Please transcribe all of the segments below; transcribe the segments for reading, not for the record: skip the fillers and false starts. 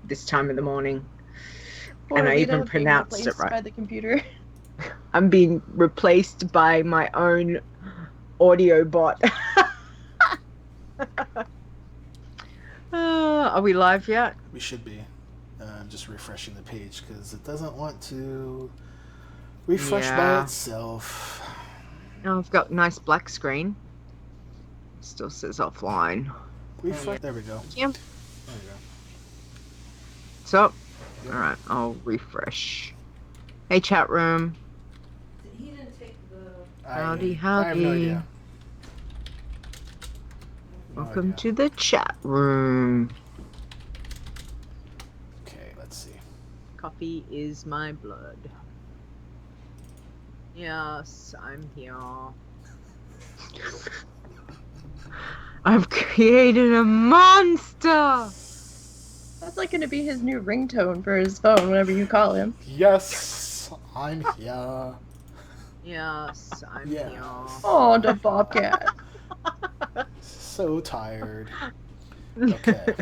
this time of the morning. Poor And I Leeta even being pronounced it replaced right. by the computer. I'm being replaced by my own audio bot. Are we live yet? We should be. I'm just refreshing the page because it doesn't want to refresh by itself. Oh, I've got a nice black screen. Still says offline. Refresh. There we go. Yeah. There we go. So, yep. All right, I'll refresh. Hey, chat room. He didn't take the... Howdy. I have no idea. Welcome to the chat room. Okay, let's see. Coffee is my blood. Yes, I'm here. I've created a monster! That's like going to be his new ringtone for his phone whenever you call him. Yes, I'm here. Yes, I'm here. Oh, the bobcat. So tired. Okay.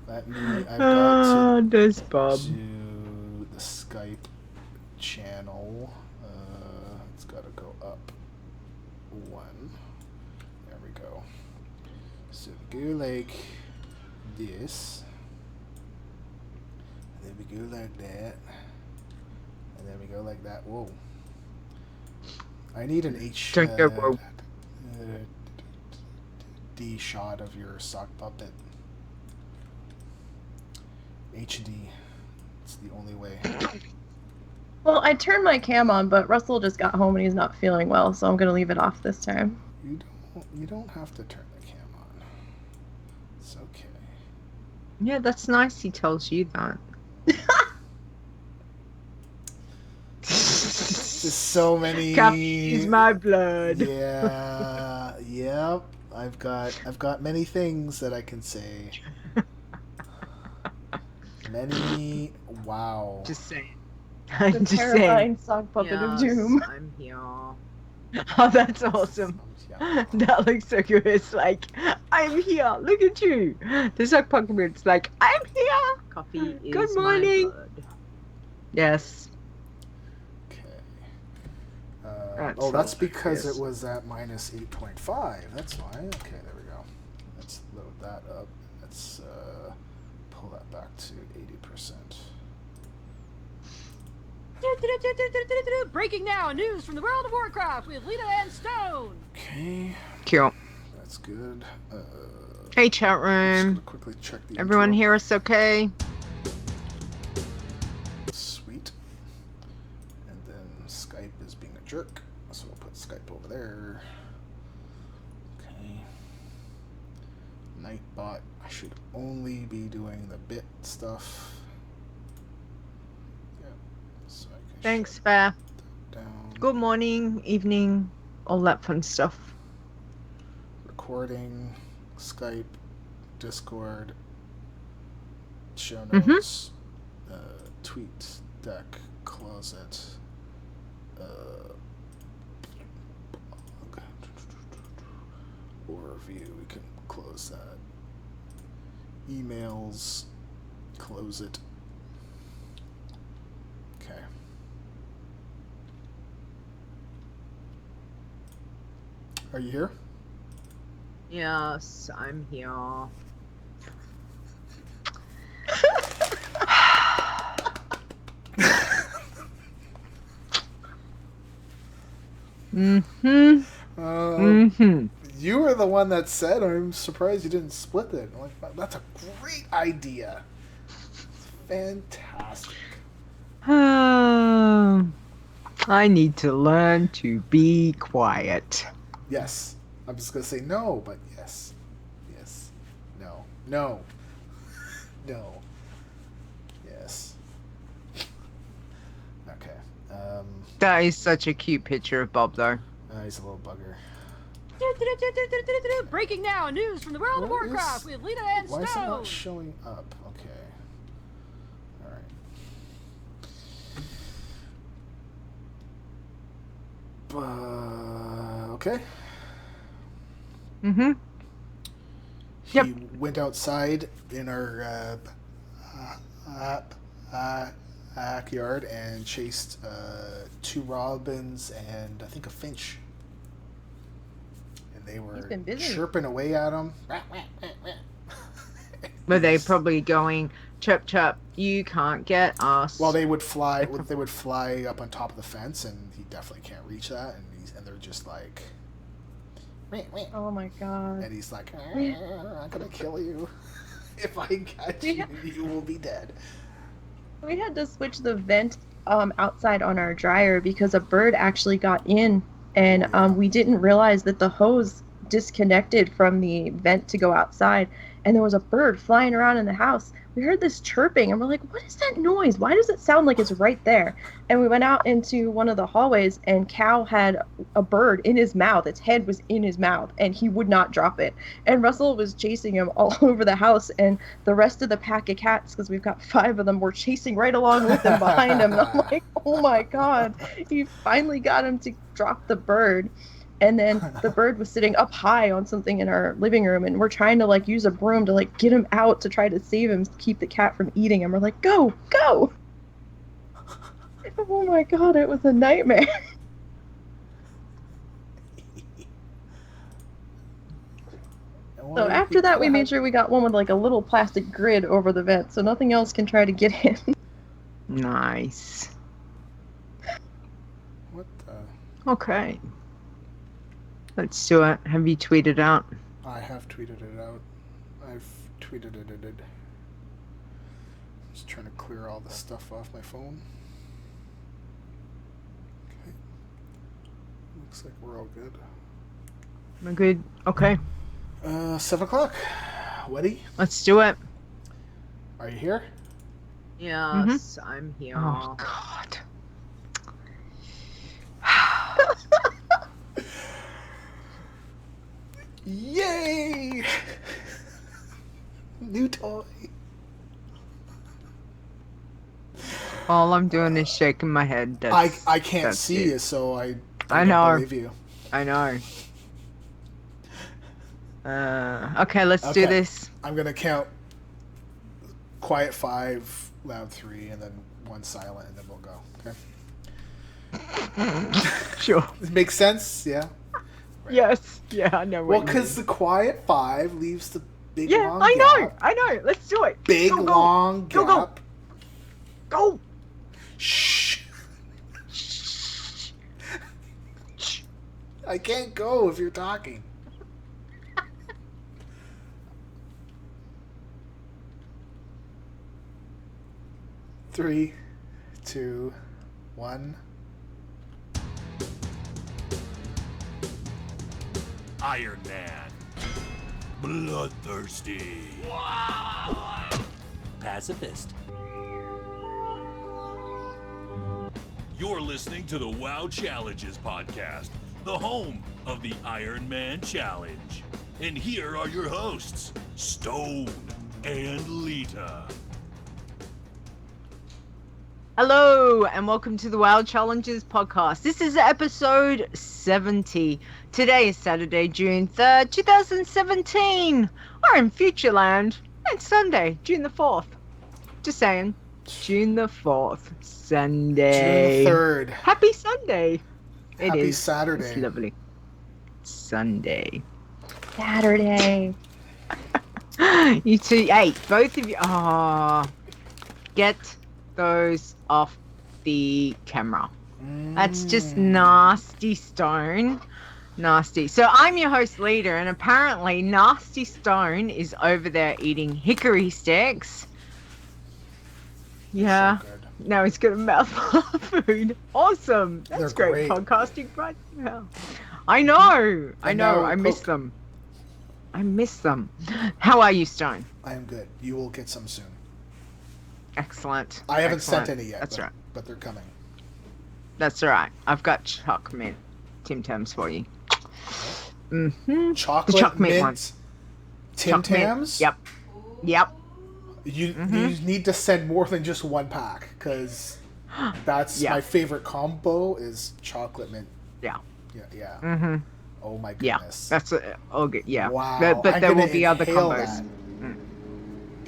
Let me. I've got to there's Bob. do the Skype channel. It's got to go up one. There we go. So we go like this. And then we go like that. And then we go like that. Whoa. I need an D shot of your sock puppet. HD. It's the only way. Well, I turned my cam on, but Russell just got home and he's not feeling well, so I'm going to leave it off this time. You don't have to turn the cam on. It's okay. Yeah, that's nice he tells you that. Just so many. Coffee is my blood. Yeah. Yep. I've got many things that I can say. Many. Wow. Just saying. The terrifying sock puppet of doom. I'm here. Oh, that's awesome. That looks so good. It's like, I'm here. Look at you. The sock puppet's like, I'm here. Coffee is good morning. My blood. Yes. Oh, that's because it was at minus 8.5. That's why. Okay, there we go. Let's load that up. Let's pull that back to 80%. Breaking now, news from the World of Warcraft with Leeta and Stone. Okay. Cool. That's good. Hey, chat room. Quickly check the Everyone intro. hear us okay? Sweet. And then Skype is being a jerk. So we'll put Skype over there. Okay. Nightbot. I should only be doing the bit stuff. Yeah. So I can Thanks, Fair. Down. Good morning, evening, all that fun stuff. Recording, Skype, Discord, show notes, tweet, deck, closet, overview, we can close that. Emails, close it. Okay. Are you here? Yes, I'm here. You were the one that said, I'm surprised you didn't split it. I'm like, that's a great idea. It's fantastic. I need to learn to be quiet. Yes. I'm just going to say no, but yes. Yes. No. No. No. Yes. Okay. That is such a cute picture of Bob, though. He's a little bugger. Breaking now, news from the World of Warcraft with Leeta and Stone. Why is it not showing up? Okay. Alright. Okay. he went outside in our backyard and chased 2 robins and I think a finch. And they were chirping away at him. Were they probably going, chirp, chirp, you can't get us? Well, they would fly up on top of the fence, and he definitely can't reach that, and they're just like... Oh my god. And he's like, I'm gonna kill you. If I catch you, you will be dead. We had to switch the vent outside on our dryer because a bird actually got in, and we didn't realize that the hose disconnected from the vent to go outside, and there was a bird flying around in the house. We heard this chirping, and we're like, what is that noise? Why does it sound like it's right there? And we went out into one of the hallways, and Cal had a bird in his mouth. Its head was in his mouth, and he would not drop it. And Russell was chasing him all over the house, and the rest of the pack of cats, because we've got 5 of them, were chasing right along with him behind him. And I'm like, oh my god. He finally got him to drop the bird. And then the bird was sitting up high on something in our living room, and we're trying to like use a broom to like get him out to try to save him, to keep the cat from eating him. We're like, go, go! Oh my god, it was a nightmare. So after that, we made sure we got one with like a little plastic grid over the vent, so nothing else can try to get in. Nice. What the? Okay. Let's do it. Have you tweeted out? I have tweeted it out. I've tweeted it. Just trying to clear all the stuff off my phone. Okay. Looks like we're all good. We're good. Okay. 7 o'clock. Weddy? Let's do it. Are you here? Yes, I'm here. Oh, God. Yay! New toy. All I'm doing is shaking my head. I can't see you, so I don't believe you. I know. Okay, let's do this. I'm gonna count quiet 5, loud 3, and then 1 silent, and then we'll go. Okay. Sure. It makes sense, yeah. Right. Yes. Yeah, I know. Well, because the quiet 5 leaves the big long I gap. I know. Let's do it. Big long gap. Go. Shh. I can't go if you're talking. Three, 2, 1. Iron Man. Bloodthirsty. Pacifist. You're listening to the WoW Challenges podcast, the home of the Iron Man Challenge. And here are your hosts, Stone and Leeta. Hello, and welcome to the WoW Challenges podcast. This is episode 70. Today is Saturday, June 3rd, 2017. We're in Futureland. It's Sunday, June the 4th. Just saying. June the 4th, Sunday. June 3rd. Happy Sunday. Happy Saturday. It's lovely. Sunday. Saturday. You two, hey, both of you. Get those off the camera. That's just nasty, Stone. Nasty. So I'm your host, Leeta, and apparently Nasty Stone is over there eating hickory sticks. Yeah. So good. Now he's got a mouthful of food. Awesome. That's They're great great. podcasting right now. I know. I miss them. I miss them. How are you, Stone? I am good. You will get some soon. Excellent. I haven't Excellent. sent any yet. That's right. But they're coming. That's all right. I've got choc mint Tim Tams for you. Mm-hmm. Chocolate The choc mint mint ones. Tim Choc mint. Tams? Yep. You need to send more than just 1 pack, because that's Yeah. my favorite combo is chocolate mint. Yeah. Yeah. Mm-hmm. Oh my Yeah, goodness. that's okay. Yeah. Wow. But I'm there will gonna be other inhale combos. that.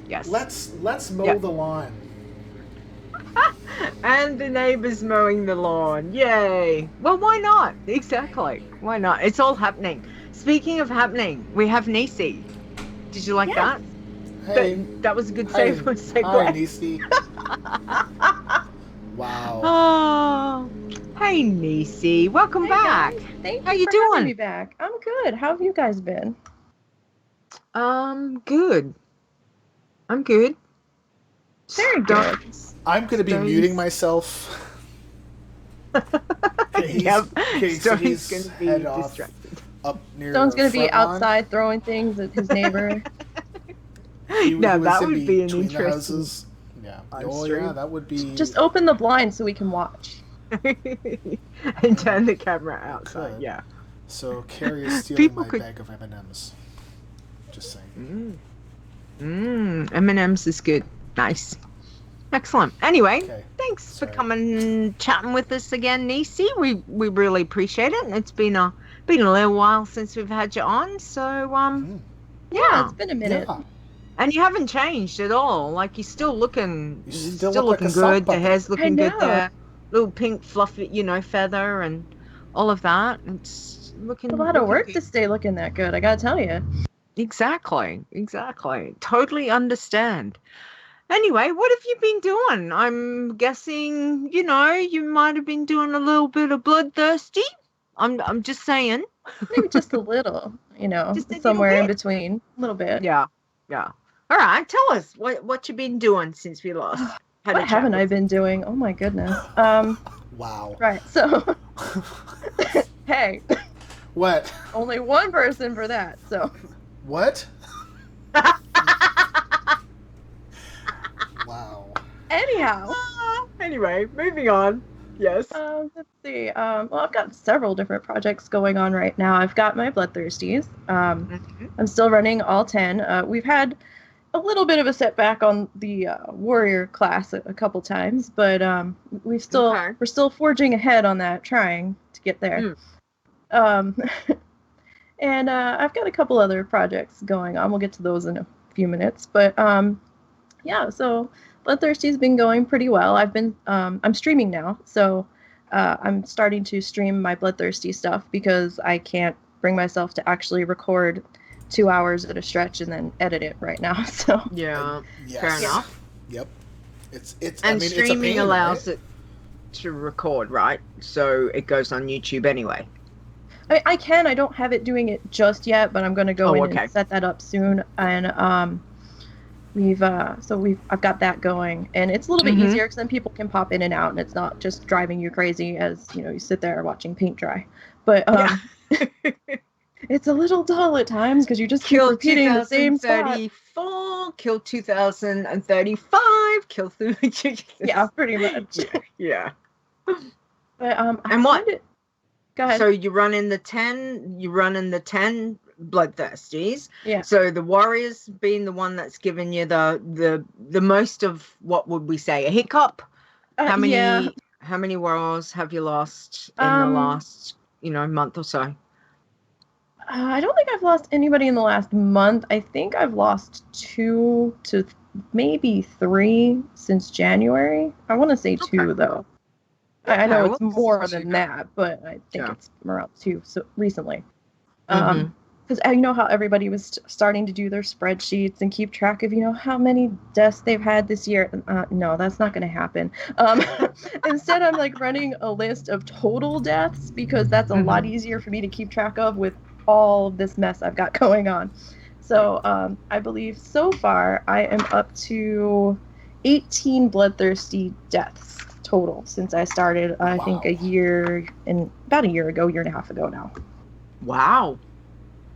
Yes. Let's mow the lawn. And the neighbors mowing the lawn. Yay. Well, why not? Exactly. Why not? It's all happening. Speaking of happening, we have Nisey. Did you like that? Hey. That was a good Hi, segue. hi, Nisey. Wow. Oh, hey, Nisey. Welcome Hey back. guys, thank How you you for doing? having me back. I'm good. How have you guys been? Good. I'm good. Very good. I'm going to be muting myself. Yep. So Stone's he's going to be head off distracted. up near Stone's the gonna be front lawn. outside throwing things at his neighbor. He Now, was that in would be an between the interesting houses. Yeah. Oh stream. yeah, that would be. Just open the blind so we can watch. And turn the camera outside. Could. Yeah. So Carrie is stealing People my could- bag of M&Ms. Just saying. M&M's is good. Nice. Excellent. Anyway, Okay. thanks Sorry. for coming chatting with us again, Nisey. We really appreciate it. And it's been a little while since we've had you on. So Yeah, it's been a minute. Yeah. And you haven't changed at all. Like you're still looking You still look like looking a sock good. The puppet. hair's looking good know. there. Little pink fluffy, feather and all of that. It's looking A lot of looking work good. to stay looking that good, I gotta tell you. Exactly. Totally understand. Anyway, what have you been doing? I'm guessing, you might have been doing a little bit of bloodthirsty. I'm just saying. Maybe just a little, Just a little somewhere in bit? between. A little bit. Yeah. All right, tell us what you've been doing since we last had a What chat haven't I with been doing? Oh my goodness. Wow. Right, so hey, What? only one person for that, so What? Wow. anyhow. Anyway, moving on. Yes. Let's see. Well, I've got several different projects going on right now. I've got my Bloodthirsties. I'm still running all 10. We've had a little bit of a setback on the warrior class a couple times, but we're still forging ahead on that, trying to get there. And I've got a couple other projects going on. We'll get to those in a few minutes, but yeah. So Bloodthirsty's been going pretty well. I'm streaming now, so I'm starting to stream my Bloodthirsty stuff because I can't bring myself to actually record 2 hours at a stretch and then edit it right now. So Yeah. Yes. Fair enough. Yep. It's. And it's a streaming pain, allows right? it to record, right? So it goes on YouTube anyway. I can. I don't have it doing it just yet, but I'm going to go and set that up soon. And I've got that going, and it's a little bit easier because then people can pop in and out, and it's not just driving you crazy as you sit there watching paint dry. But it's a little dull at times because you just keep repeating the same spot. 2034, kill 2035, kill through. Yeah, pretty much. Yeah. But And what? Go ahead. So you run in the 10 bloodthirsties. Yeah. So the warriors being the one that's given you the most of, what would we say, a hiccup? How many warriors have you lost in the last month or so? I don't think I've lost anybody in the last month. I think I've lost 2 to maybe 3 since January. I want to say 2 though. I know it's more than that, but I think it's around 2 so recently. Because I know how everybody was starting to do their spreadsheets and keep track of how many deaths they've had this year. No, that's not going to happen. Instead, I'm running a list of total deaths because that's a lot easier for me to keep track of with all of this mess I've got going on. So I believe so far I am up to 18 bloodthirsty deaths total since I started, I think about a year and a half ago now. Wow.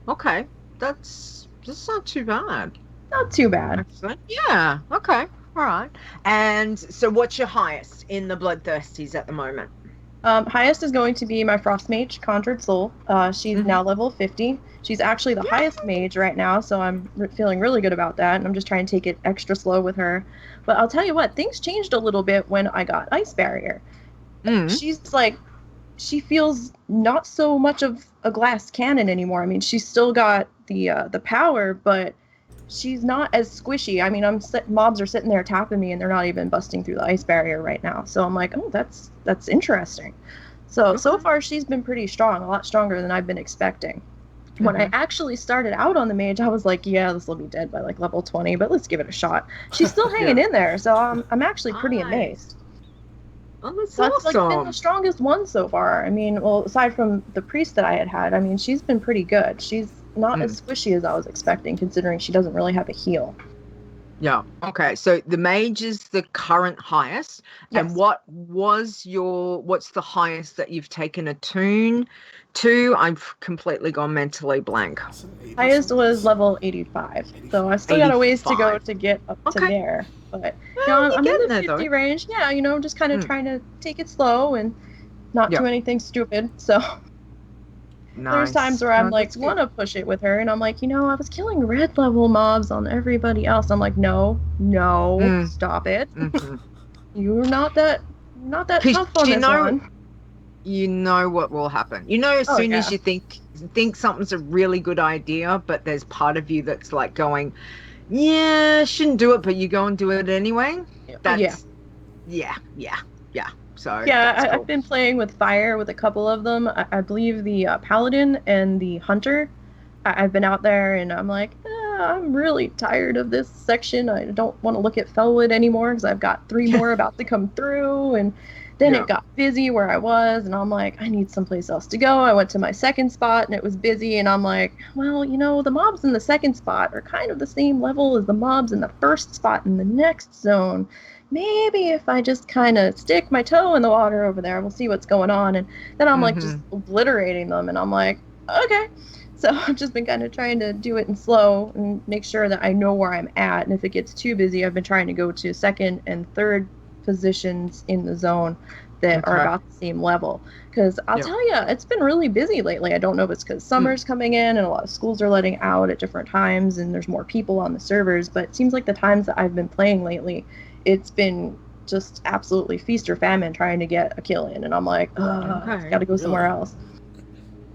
Okay. That's not too bad. Not too bad. Excellent. Yeah. Okay. All right. And so what's your highest in the bloodthirsties at the moment? Highest is going to be my Frost Mage, Conjured Soul. She's now level 50. She's actually the highest mage right now, so I'm feeling really good about that, and I'm just trying to take it extra slow with her. But I'll tell you what, things changed a little bit when I got Ice Barrier. She's she feels not so much of a glass cannon anymore. I mean, she's still got the power, but she's not as squishy. I mean, mobs are sitting there tapping me, and they're not even busting through the ice barrier right now. So I'm like, oh, that's interesting. So far she's been pretty strong, a lot stronger than I've been expecting. When I actually started out on the mage, I was like, yeah, this will be dead by like level 20, but let's give it a shot. She's still hanging in there, so I'm actually pretty amazed. Oh, that's That's awesome. like been the strongest one so far. I mean, well, aside from the priest that I had, I mean, she's been pretty good. She's not as squishy as I was expecting, considering she doesn't really have a heal. Yeah. Okay. So the mage is the current highest. Yes. And what's the highest that you've taken a toon to? I've completely gone mentally blank. Highest was level 85. So I still got a ways to go to get up to there. But I'm in the 50 range. Yeah, I'm just kind of trying to take it slow and not do anything stupid. So there's times where I'm like, want to push it with her, and I'm like, I was killing red level mobs on everybody else. I'm like, no, stop it. You're not that tough on this one. You know what will happen. As soon as you think something's a really good idea, but there's part of you that's like going, yeah, shouldn't do it, but you go and do it anyway. Yeah. So yeah, I've been playing with fire with a couple of them. I believe the paladin and the hunter. I've been out there, and I'm like, I'm really tired of this section. I don't want to look at Felwood anymore because I've got 3 more about to come through. And then it got busy where I was, and I'm like, I need someplace else to go. I went to my second spot, and it was busy, and I'm like, well, the mobs in the second spot are kind of the same level as the mobs in the first spot in the next zone. Maybe if I just kind of stick my toe in the water over there, we'll see what's going on. And then I'm like just obliterating them, and I'm like, okay. So I've just been kind of trying to do it in slow and make sure that I know where I'm at. And if it gets too busy, I've been trying to go to second and third positions in the zone that are about the same level. Because I'll tell you, it's been really busy lately. I don't know if it's because summer's coming in and a lot of schools are letting out at different times and there's more people on the servers. But it seems like the times that I've been playing lately, it's been just absolutely feast or famine trying to get a kill in. And I'm like, got to go somewhere else.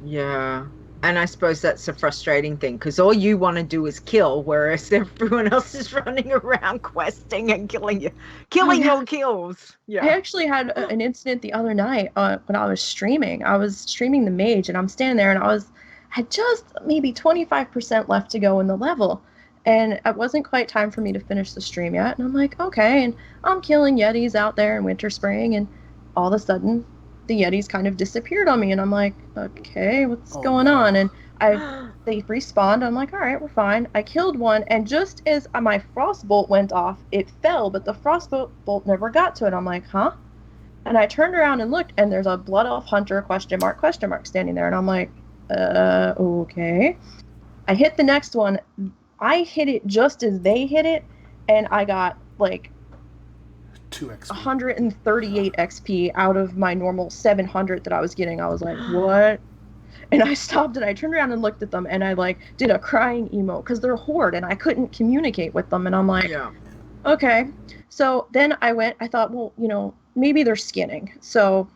Yeah. And I suppose that's a frustrating thing because all you want to do is kill, whereas everyone else is running around questing and killing your kills. Yeah. I actually had an incident the other night when I was streaming. I was streaming the mage, and I'm standing there, and I had just maybe 25% left to go in the level. And it wasn't quite time for me to finish the stream yet. And I'm like, okay. And I'm killing yetis out there in Winter Spring. And all of a sudden, the yetis kind of disappeared on me. And I'm like, okay, what's going on? And they respawned. I'm like, all right, we're fine. I killed one. And just as my frostbolt went off, it fell. But the frostbolt never got to it. I'm like, huh? And I turned around and looked. And there's a Blood Elf Hunter question mark standing there. And I'm like, okay. I hit the next one. I hit it just as they hit it, and I got like 2 XP. 138 XP out of my normal 700 that I was getting. I was like, what? And I stopped and I turned around and looked at them, and I like did a crying emote because they're a horde and I couldn't communicate with them. And I'm like, okay. So then I thought, well, maybe they're skinning. So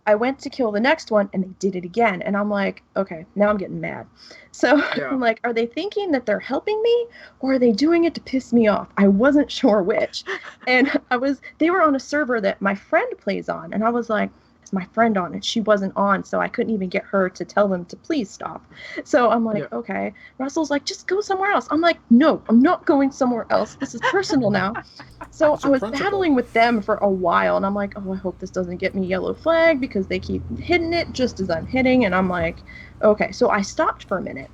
I went to kill the next one, and they did it again. And I'm like, okay, now I'm getting mad. So I'm like, are they thinking that they're helping me, or are they doing it to piss me off? I wasn't sure which. And they were on a server that my friend plays on. And I was like, is my friend on? And she wasn't on, so I couldn't even get her to tell them to please stop. So I'm like, okay. Russell's like, just go somewhere else. I'm like, no, I'm not going somewhere else. This is personal now. So I was battling with them for a while, and I'm like, oh, I hope this doesn't get me yellow flag because they keep hitting it just as I'm hitting. And I'm like, okay. So I stopped for a minute,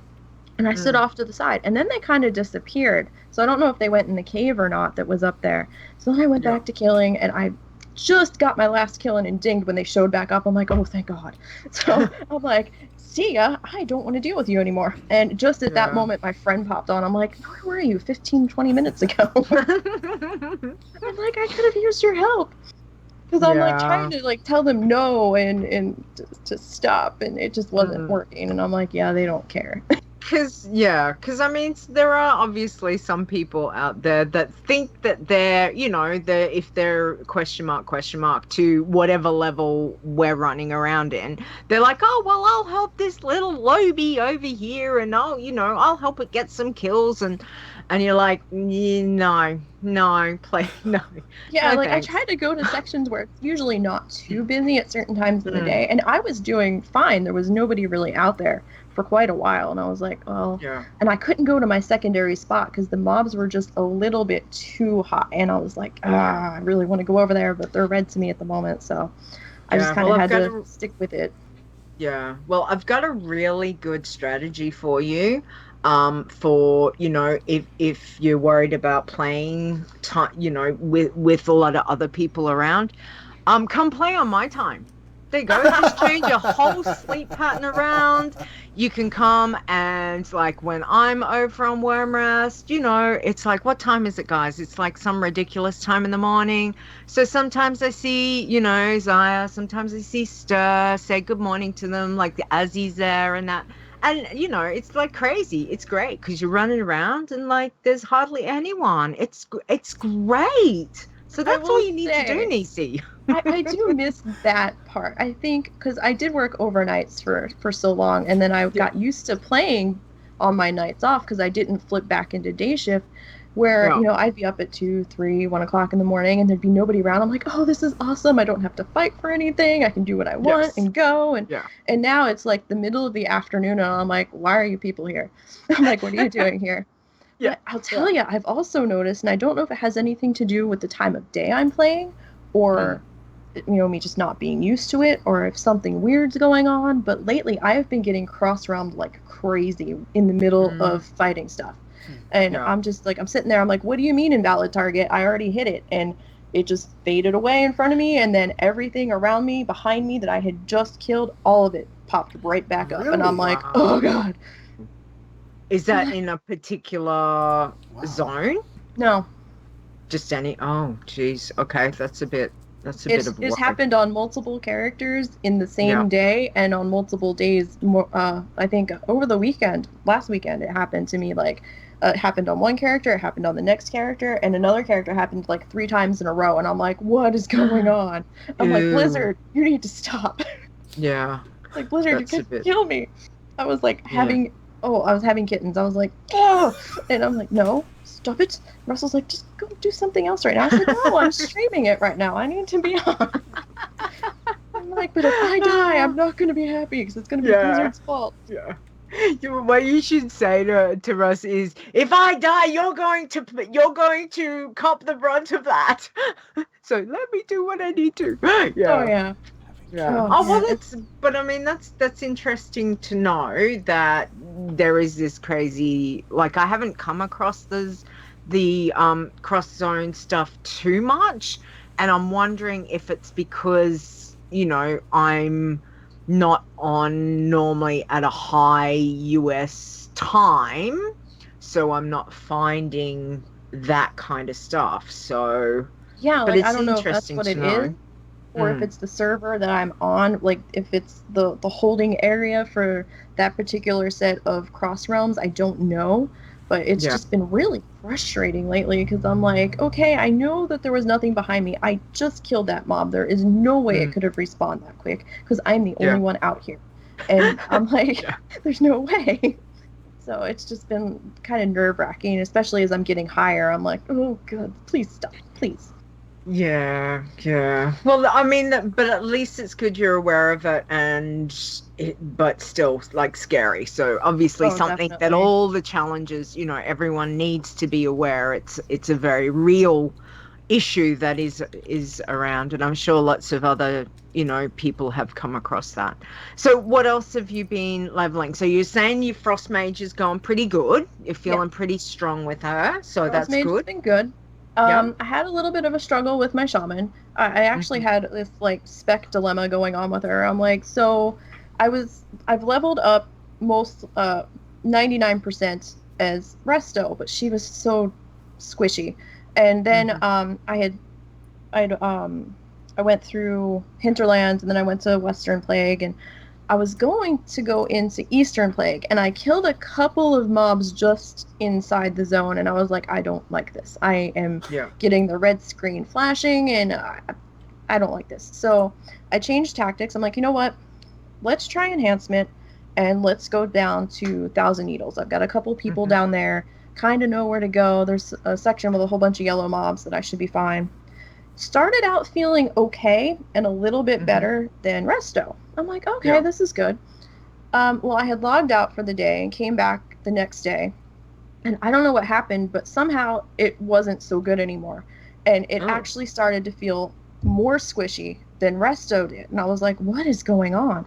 and I stood off to the side, and then they kind of disappeared. So I don't know if they went in the cave or not that was up there. So then I went back to killing, and I just got my last kill and dinged when they showed back up. I'm like, oh, thank God. So I'm like, see ya, I don't want to deal with you anymore. And just at that moment, my friend popped on. I'm like, where were you 15, 20 minutes ago? I'm like, I could have used your help. Because I'm like trying to like tell them no and to stop, and it just wasn't working. And I'm like, yeah, they don't care. Because I mean, there are obviously some people out there that think that they're, if they're question mark to whatever level we're running around in, they're like, oh, well, I'll help this little lobby over here and I'll help it get some kills. And you're like, no, play, no. Yeah, No, like I thanks. try to go to sections where it's usually not too busy at certain times of the day, and I was doing fine. There was nobody really out there for quite a while, and I was like, well, and I couldn't go to my secondary spot because the mobs were just a little bit too hot, and I was like, I really want to go over there, but they're red to me at the moment, so I just kind of had to stick with it. Yeah, well, I've got a really good strategy for you. For if you're worried about playing with a lot of other people around, come play on my time. There you go. Just change your whole sleep pattern around. You can come and like when I'm over on Worm Rest, it's like, what time is it, guys? It's like some ridiculous time in the morning. So sometimes I see, Zaya, sometimes I see Stir, say good morning to them, like the Azzy's there and that. And, it's like crazy. It's great because you're running around and like there's hardly anyone. It's great. So that's all you need to do, Nisey. I do miss that part. I think because I did work overnights for so long, and then I got used to playing on my nights off because I didn't flip back into day shift where, I'd be up at 2, 3, 1 o'clock in the morning and there'd be nobody around. I'm like, oh, this is awesome. I don't have to fight for anything. I can do what I want and go. And now it's like the middle of the afternoon and I'm like, why are you people here? I'm like, what are you doing here? But I'll tell you, I've also noticed, and I don't know if it has anything to do with the time of day I'm playing or, me just not being used to it or if something weird's going on. But lately I have been getting cross-roamed like crazy in the middle of fighting stuff. And I'm just like, I'm sitting there, I'm like, what do you mean invalid target? I already hit it. And it just faded away in front of me. And then everything around me, behind me that I had just killed, all of it popped right back up. And I'm like, oh God. Is that in a particular zone? No. Just any? Oh, geez. Okay, that's a bit of a It's happened on multiple characters in the same day and on multiple days. I think over the weekend, last weekend, it happened to me. Like, it happened on one character, it happened on the next character, and another character happened like 3 times in a row. And I'm like, what is going on? I'm like, Blizzard, you need to stop. Yeah. Like, Blizzard, you can't kill me. I was like I was having kittens. I was like, oh, and I'm like, no, stop it. Russell's like, just go do something else right now. I was like, no, I'm streaming it right now. I need to be on. I'm like, but if I die, I'm not going to be happy because it's going to be Blizzard's fault. Yeah. What you should say to Russ is, if I die, you're going to cop the brunt of that. So let me do what I need to. Yeah. Oh yeah. Yeah. That's interesting to know that there is this crazy, like, I haven't come across the cross zone stuff too much, and I'm wondering if it's because I'm not on normally at a high US time, so I'm not finding that kind of stuff. So yeah, like, I don't know if that's what it is. Or if it's the server that I'm on, like if it's the holding area for that particular set of cross realms, I don't know. But it's just been really frustrating lately because I'm like, okay, I know that there was nothing behind me. I just killed that mob. There is no way it could have respawned that quick because I'm the only one out here. And I'm like, there's no way. So it's just been kind of nerve-wracking, especially as I'm getting higher. I'm like, oh, God, please stop, please. Yeah. Well, I mean, but at least it's good you're aware of it, but still, like, scary. So obviously something that all the challenges, everyone needs to be aware. It's a very real issue that is around, and I'm sure lots of other, people have come across that. So what else have you been leveling? So you're saying your Frost Mage is going pretty good. You're feeling pretty strong with her, so Frost that's Mage good. Has been good. I had a little bit of a struggle with my shaman. I actually had this like spec dilemma going on with her. I'm like, so I've leveled up most 99% as Resto, but she was so squishy. And then I went through Hinterlands, and then I went to Western Plague, and I was going to go into Eastern Plague, and I killed a couple of mobs just inside the zone, and I was like, I don't like this. I am getting the red screen flashing, and I don't like this. So I changed tactics. I'm like, you know what? Let's try enhancement, and let's go down to Thousand Needles. I've got a couple people down there, kind of know where to go. There's a section with a whole bunch of yellow mobs that I should be fine. Started out feeling okay and a little bit better than Resto. I'm like, okay, this is good. Well, I had logged out for the day and came back the next day. And I don't know what happened, but somehow it wasn't so good anymore. And it actually started to feel more squishy than Resto did. And I was like, what is going on?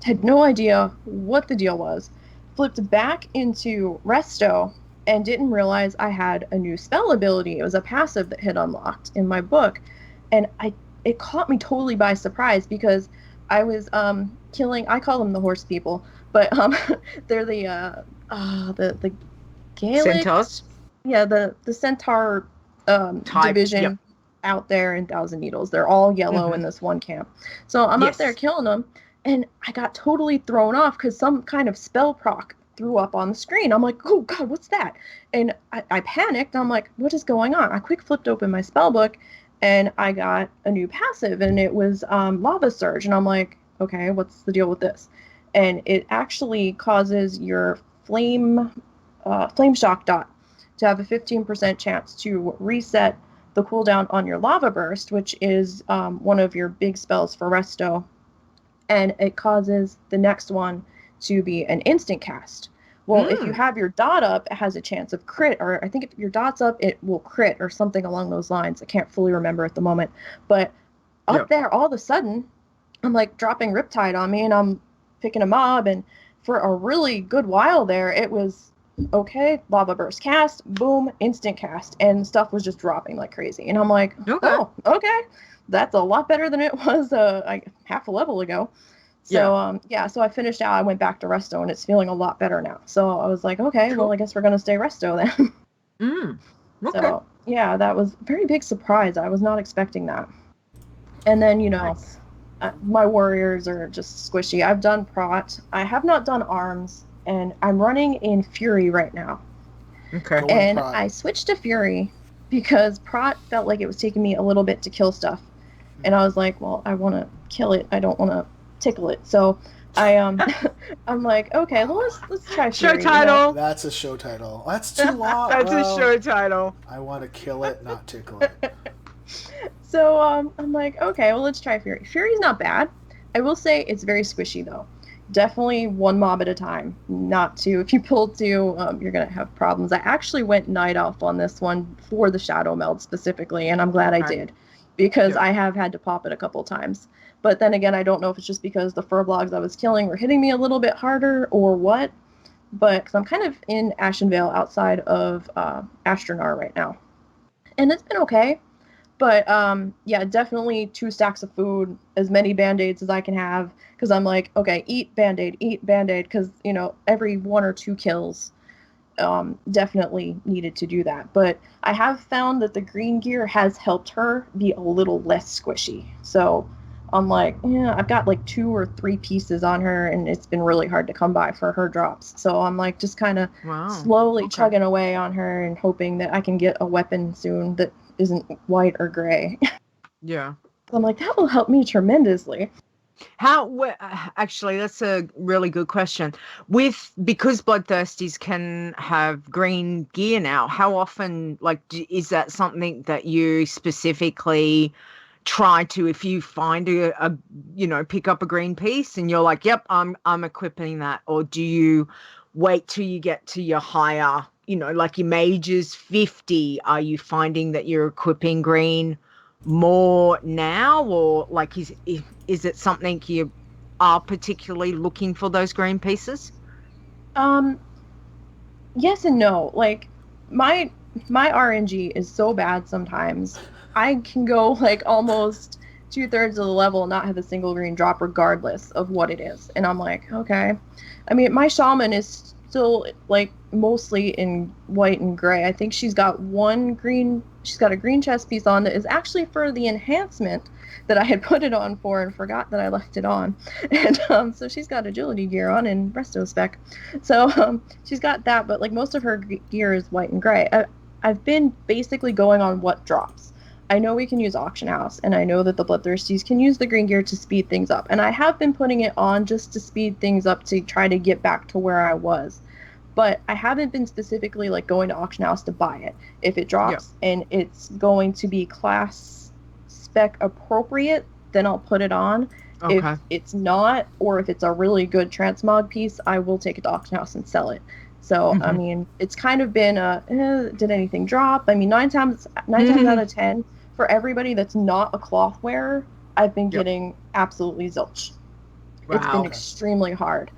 Had no idea what the deal was. Flipped back into Resto and didn't realize I had a new spell ability. It was a passive that had unlocked in my book. And it caught me totally by surprise because I was killing, I call them the horse people, but they're the Gaelic Centaurs? Yeah, the centaur division out there in Thousand Needles. They're all yellow in this one camp. So I'm up there killing them, and I got totally thrown off because some kind of spell proc threw up on the screen. I'm like, oh god, what's that? And I panicked. I'm like, what is going on? I quick flipped open my spell book, and I got a new passive, and it was Lava Surge. And I'm like, okay, what's the deal with this? And it actually causes your flame shock dot to have a 15% chance to reset the cooldown on your Lava Burst, which is one of your big spells for Resto. And it causes the next one to be an instant cast. Well, if you have your dot up, it has a chance of crit, or I think if your dot's up, it will crit, or something along those lines. I can't fully remember at the moment. But up there, all of a sudden, I'm like dropping Riptide on me, and I'm picking a mob, and for a really good while there, it was, okay, Lava Burst cast, boom, instant cast, and stuff was just dropping like crazy. And I'm like, oh, okay, that's a lot better than it was like half a level ago. So, so I finished out, I went back to Resto, and it's feeling a lot better now. So I was like, okay, well, I guess we're going to stay Resto then. Okay. So, yeah, that was a very big surprise. I was not expecting that. And then, you know, my warriors are just squishy. I've done Prot. I have not done Arms, and I'm running in Fury right now. Okay. And I switched to Fury because Prot felt like it was taking me a little bit to kill stuff. And I was like, well, I want to kill it. I don't want to tickle it. So I'm like, okay, well, let's try Fury. Show title. You know? That's a show title. That's too long. That's a show title. I want to kill it, not tickle it. So I'm like, okay, well, let's try Fury. Fury's not bad. I will say it's very squishy though. Definitely one mob at a time, not two. If you pull two, you're gonna have problems. I actually went Night Elf on this one for the Shadow Meld specifically, and I'm glad I did, because I have had to pop it a couple times. But then again, I don't know if it's just because the Furblogs I was killing were hitting me a little bit harder or what. But because I'm kind of in Ashenvale outside of Astronar right now, and it's been okay. But yeah, definitely 2 stacks of food, as many Band-Aids as I can have, because I'm like, okay, eat Band-Aid, because, you know, every 1 or 2 kills definitely needed to do that. But I have found that the green gear has helped her be a little less squishy. So I'm like, yeah, I've got like 2 or 3 pieces on her, and it's been really hard to come by for her drops. So I'm like just kind of slowly chugging away on her and hoping that I can get a weapon soon that isn't white or gray. Yeah. I'm like, that will help me tremendously. Actually, that's a really good question. Because Bloodthirsties can have green gear now, how often, like, is that something that you specifically try to, if you find a pick up a green piece and you're like, yep, I'm equipping that, or do you wait till you get to your higher, like your mages 50? Are you finding that you're equipping green more now, or like is it something you are particularly looking for those green pieces? Yes and no. Like my RNG is so bad sometimes. I can go like almost 2/3 of the level and not have a single green drop regardless of what it is. And I'm like, okay. I mean, my shaman is still like mostly in white and gray. I think she's got 1 green she's got a green chest piece on that is actually for the enhancement that I had put it on for and forgot that I left it on. And so she's got agility gear on and resto spec. So she's got that, but like most of her gear is white and gray. I've been basically going on what drops. I know we can use Auction House, and I know that the Bloodthirsties can use the green gear to speed things up. And I have been putting it on just to speed things up to try to get back to where I was. But I haven't been specifically like going to Auction House to buy it. If it drops and it's going to be class spec appropriate, then I'll put it on. Okay. If it's not, or if it's a really good transmog piece, I will take it to Auction House and sell it. So, I mean, it's kind of been did anything drop? I mean, 9 times out of 10, for everybody that's not a cloth wearer, I've been getting absolutely zilch. Wow. It's been extremely hard.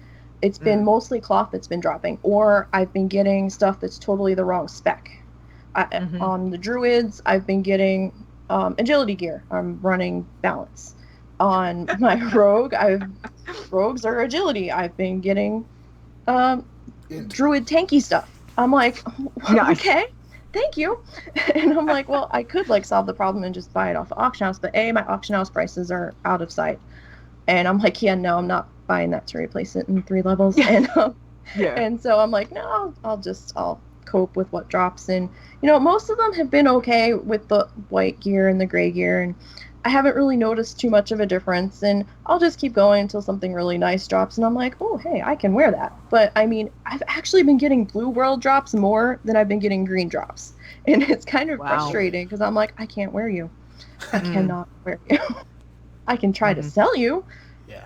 It's been mostly cloth that's been dropping, or I've been getting stuff that's totally the wrong spec. On the druids, I've been getting agility gear. I'm running balance. On my rogues are agility. I've been getting druid tanky stuff. I'm like, okay, thank you. And I'm like, well, I could like solve the problem and just buy it off the Auction House, but my Auction House prices are out of sight. And I'm like, yeah, no, I'm not buying that to replace it in 3 levels. And and so I'm like, no, I'll cope with what drops. And you know, most of them have been okay with the white gear and the gray gear, and I haven't really noticed too much of a difference. And I'll just keep going until something really nice drops, and I'm like, oh, hey, I can wear that. But I mean, I've actually been getting blue world drops more than I've been getting green drops, and it's kind of frustrating because I'm like, I can't wear you. I cannot wear you. I can try to sell you.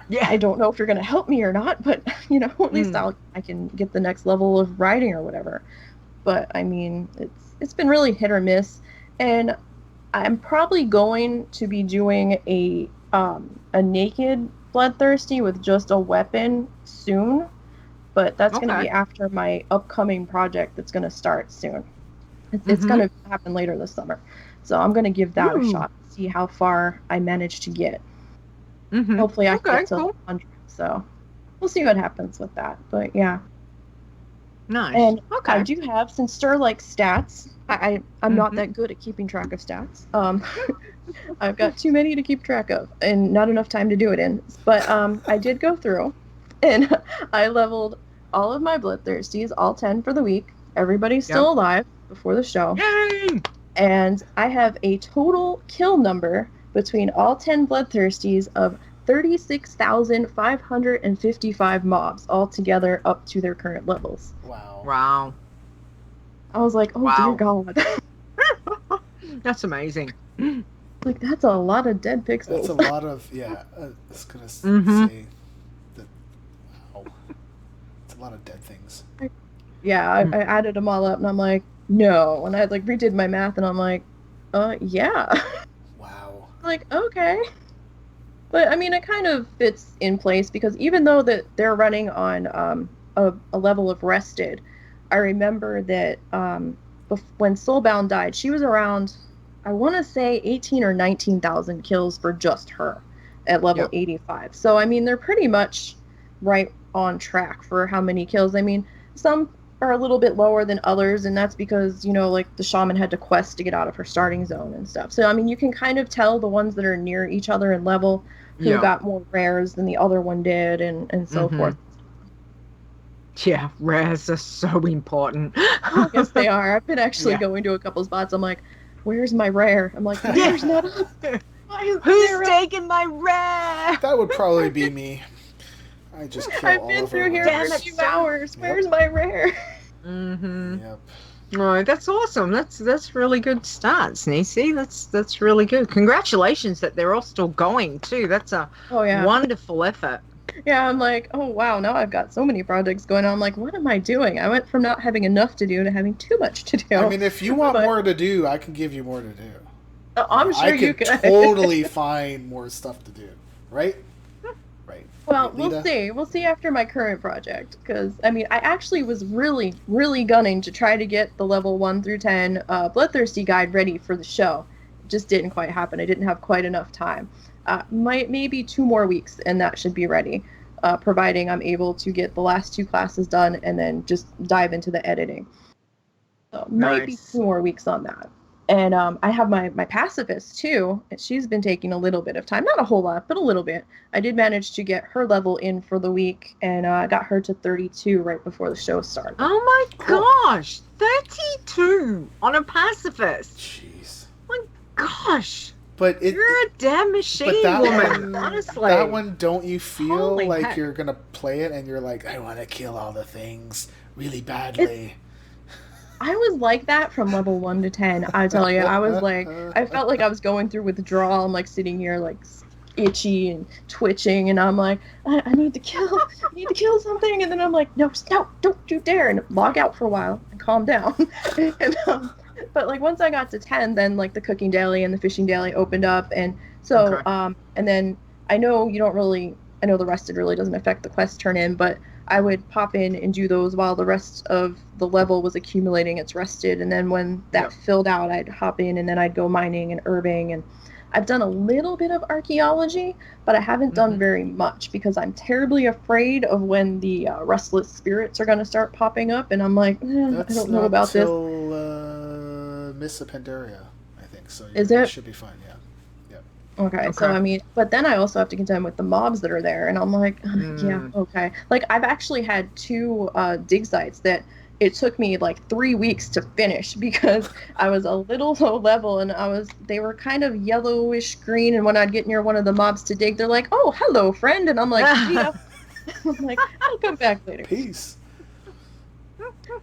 Yeah. I don't know if you're going to help me or not, but you know, at least I can get the next level of riding or whatever. But I mean, it's been really hit or miss, and I'm probably going to be doing a naked bloodthirsty with just a weapon soon, but that's going to be after my upcoming project that's going to start soon. It's going to happen later this summer, so I'm going to give that a shot, see how far I manage to get. Hopefully I can get to 100, so we'll see what happens with that. But yeah. Nice. And I do have, since Stir likes stats, I'm not that good at keeping track of stats. I've got too many to keep track of and not enough time to do it in. But I did go through and I leveled all of my Bloodthirsties, all 10 for the week. Everybody's still alive before the show. Yay! And I have a total kill number between all 10 Bloodthirsties of 36,555 mobs altogether up to their current levels. Wow. I was like, oh dear God. That's amazing. Like, that's a lot of dead pixels. That's a lot of, I was going to say that, wow. It's a lot of dead things. Yeah, I added them all up and I'm like, no. And I like redid my math and I'm like, yeah. Wow. Like, okay. But I mean, it kind of fits in place because even though that they're running on a level of rested, I remember that when Soulbound died, she was around, I want to say 18 or 19,000 kills for just her at level 85. So I mean, they're pretty much right on track for how many kills. I mean, some are a little bit lower than others, and that's because, you know, like the shaman had to quest to get out of her starting zone and stuff. So I mean, you can kind of tell the ones that are near each other in level who got more rares than the other one did, and so forth. Yeah, rares are so important. Yes, they are. I've been actually going to a couple spots. I'm like, where's my rare? I'm like, there's not up there. Who's taking my rare? That would probably be me. I just kill I've been through here for a few hours. Where's my rare? Yep. Oh, that's awesome. That's really good stats, Nisey. That's really good. Congratulations that they're all still going too. That's a wonderful effort. Yeah, I'm like, oh wow, now I've got so many projects going on. I'm like, what am I doing? I went from not having enough to do to having too much to do. I mean, if you want more to do, I can give you more to do. I'm sure you can. I can totally find more stuff to do. Right? Right. Well, we'll see. We'll see after my current project. Because, I mean, I actually was really, really gunning to try to get the level 1 through 10 Bloodthirsty guide ready for the show. It just didn't quite happen. I didn't have quite enough time. Maybe 2 more weeks, and that should be ready. Providing I'm able to get the last 2 classes done and then just dive into the editing. So, might be 2 more weeks on that. And I have my pacifist too. And she's been taking a little bit of time, not a whole lot, but a little bit. I did manage to get her level in for the week, and I got her to 32 right before the show started. Oh my gosh, 32 on a pacifist. Jeez. My gosh. But you're a damn machine, woman. Honestly, that one, don't you feel Holy like heck. you're gonna play it and you're like, I want to kill all the things really badly? I was like that from level 1 to 10. I tell you, I was like, I felt like I was going through withdrawal. I'm like sitting here like itchy and twitching, and I'm like, I need to kill something. And then I'm like, no, don't you dare, and log out for a while and calm down. And, but like once I got to 10, then like the cooking daily and the fishing daily opened up, and so and then I know the rested really doesn't affect the quest turn in, but I would pop in and do those while the rest of the level was accumulating its rested, and then when that filled out, I'd hop in and then I'd go mining and herbing, and I've done a little bit of archaeology, but I haven't done very much because I'm terribly afraid of when the restless spirits are going to start popping up, and I'm like, I don't know about this. Miss Pandaria, I think. So it should be fine, yeah. Okay, so I mean, but then I also have to contend with the mobs that are there, and I'm like, yeah, okay. Like, I've actually had 2 dig sites that it took me like 3 weeks to finish because I was a little low level, and they were kind of yellowish green, and when I'd get near one of the mobs to dig, they're like, oh, hello, friend, and I'm like, yeah. I'm like, I'll come back later. Peace.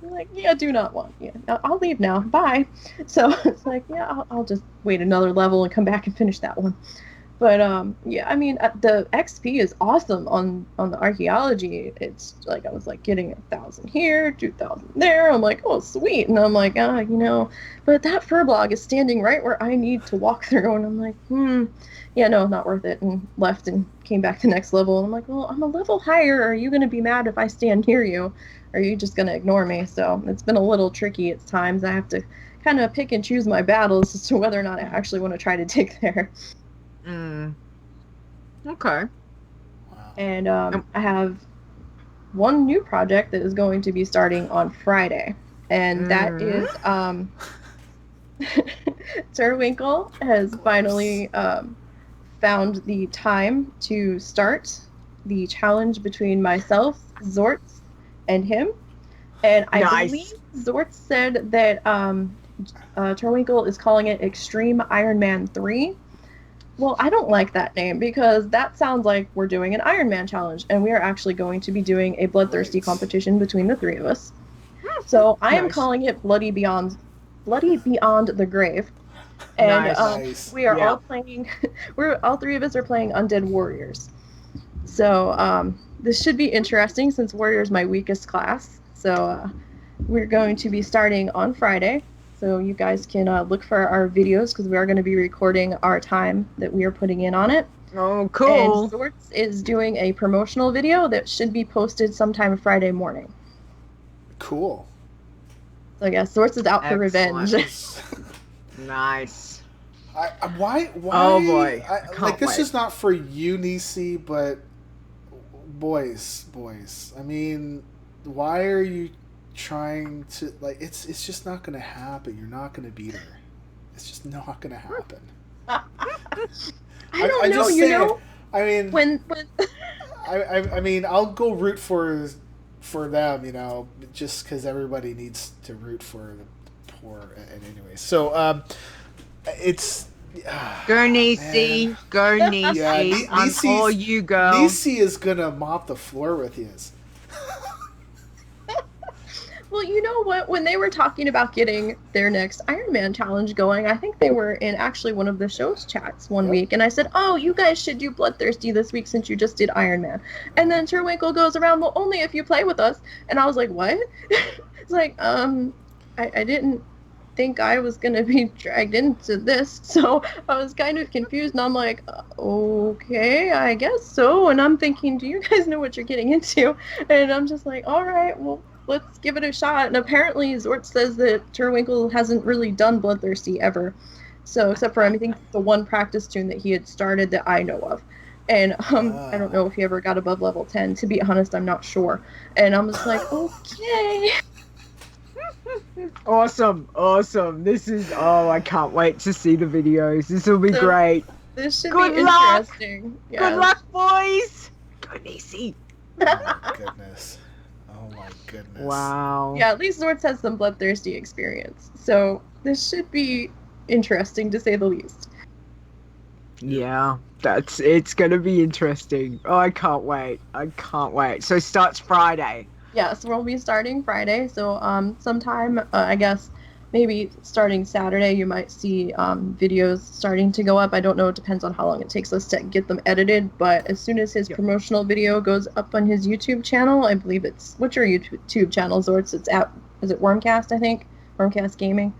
I'm like, yeah, do not want. Yeah, I'll leave now. Bye. So it's like, yeah, I'll just wait another level and come back and finish that one. But yeah, I mean, the XP is awesome on the archaeology. It's like I was like getting 1,000 here, 2,000 there. I'm like, oh, sweet. And I'm like, but that fur blog is standing right where I need to walk through. And I'm like, yeah, no, not worth it. And left and came back the next level. And I'm like, well, I'm a level higher. Are you going to be mad if I stand near you? Or are you just going to ignore me? So it's been a little tricky at times. I have to kind of pick and choose my battles as to whether or not I actually want to try to dig there. Okay. Wow. And I have one new project that is going to be starting on Friday. And that is Terwinkle has finally found the time to start the challenge between myself, Zortz, and him. And I believe Zortz said that Terwinkle is calling it Extreme Iron Man 3. Well, I don't like that name because that sounds like we're doing an Iron Man challenge, and we are actually going to be doing a bloodthirsty competition between the 3 of us. So I am calling it Bloody Beyond the Grave. And we are all playing, all 3 of us are playing Undead Warriors. So this should be interesting since Warrior is my weakest class. So we're going to be starting on Friday. So you guys can look for our videos because we are going to be recording our time that we are putting in on it. Oh, cool. And Zortz is doing a promotional video that should be posted sometime Friday morning. Cool. So yeah, Zortz is out for revenge. Nice. Why? Oh boy. This is not for you, Nisey, but boys. I mean, why are you trying to it's just not gonna happen. You're not gonna beat her. It's just not gonna happen. I don't know. You know. I mean, when I mean, I'll go root for them. You know, just because everybody needs to root for the poor. And anyway, so it's. Go Nisey, go Nisey. Yeah, I'm for you, girl. Nisey is gonna mop the floor with you. Well, you know what? When they were talking about getting their next Iron Man challenge going, I think they were in actually one of the show's chats one week, and I said, "Oh, you guys should do Bloodthirsty this week since you just did Iron Man." And then Terwinkle goes around, "Well, only if you play with us." And I was like, "What?" It's like, I didn't think I was gonna be dragged into this, so I was kind of confused, and I'm like, okay, I guess so. And I'm thinking, do you guys know what you're getting into? And I'm just like, all right, well, let's give it a shot. And apparently Zortz says that Terwinkle hasn't really done Bloodthirsty ever, so except for I think the one practice tune that he had started that I know of. And I don't know if he ever got above level 10. To be honest, I'm not sure. And I'm just like, okay. Awesome. This is, I can't wait to see the videos. This will be great. This should Good be luck. interesting. Good luck, boys. Go Nisey. Oh my goodness. Oh my goodness. Wow. Yeah, at least Zorts has some bloodthirsty experience. So this should be interesting to say the least. Yeah, it's gonna be interesting. Oh, I can't wait. So it starts Friday. Yeah, so we'll be starting Friday. So sometime, I guess, maybe starting Saturday, you might see videos starting to go up. I don't know. It depends on how long it takes us to get them edited. But as soon as his promotional video goes up on his YouTube channel, I believe what's your YouTube channel, Zorts? Is it Wormcast, I think? Wormcast Gaming.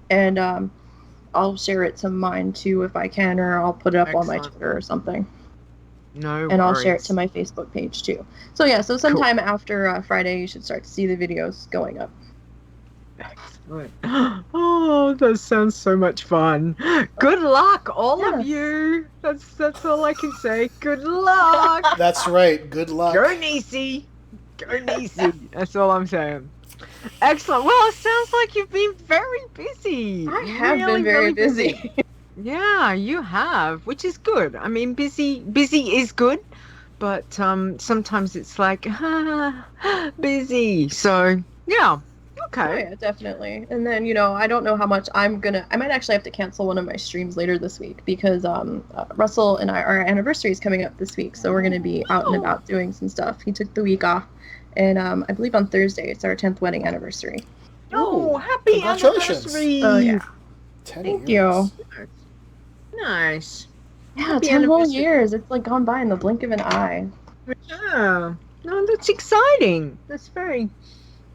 And I'll share it to mine too if I can, or I'll put it up on my Twitter or something. No And worries. I'll share it to my Facebook page too. So yeah, so sometime after Friday, you should start to see the videos going up. Excellent. Oh, that sounds so much fun. Good luck, all of you. That's all I can say. Good luck. That's right. Good luck. Go Nisey. That's all I'm saying. Excellent. Well, it sounds like you've been very busy. I have been very busy. Yeah, you have, which is good. I mean, busy is good, but sometimes it's like busy. So yeah, okay. Oh, yeah, definitely. And then I don't know how much I might actually have to cancel one of my streams later this week because Russell and our anniversary is coming up this week, so we're gonna be out and about doing some stuff. He took the week off, and I believe on Thursday it's our 10th wedding anniversary. Oh, happy Congratulations. anniversary! Oh yeah. 10 Thank years. you. Nice. Yeah, Happy 10 whole anniversary. years. It's like gone by in the blink of an eye. Yeah. No, that's exciting. That's very,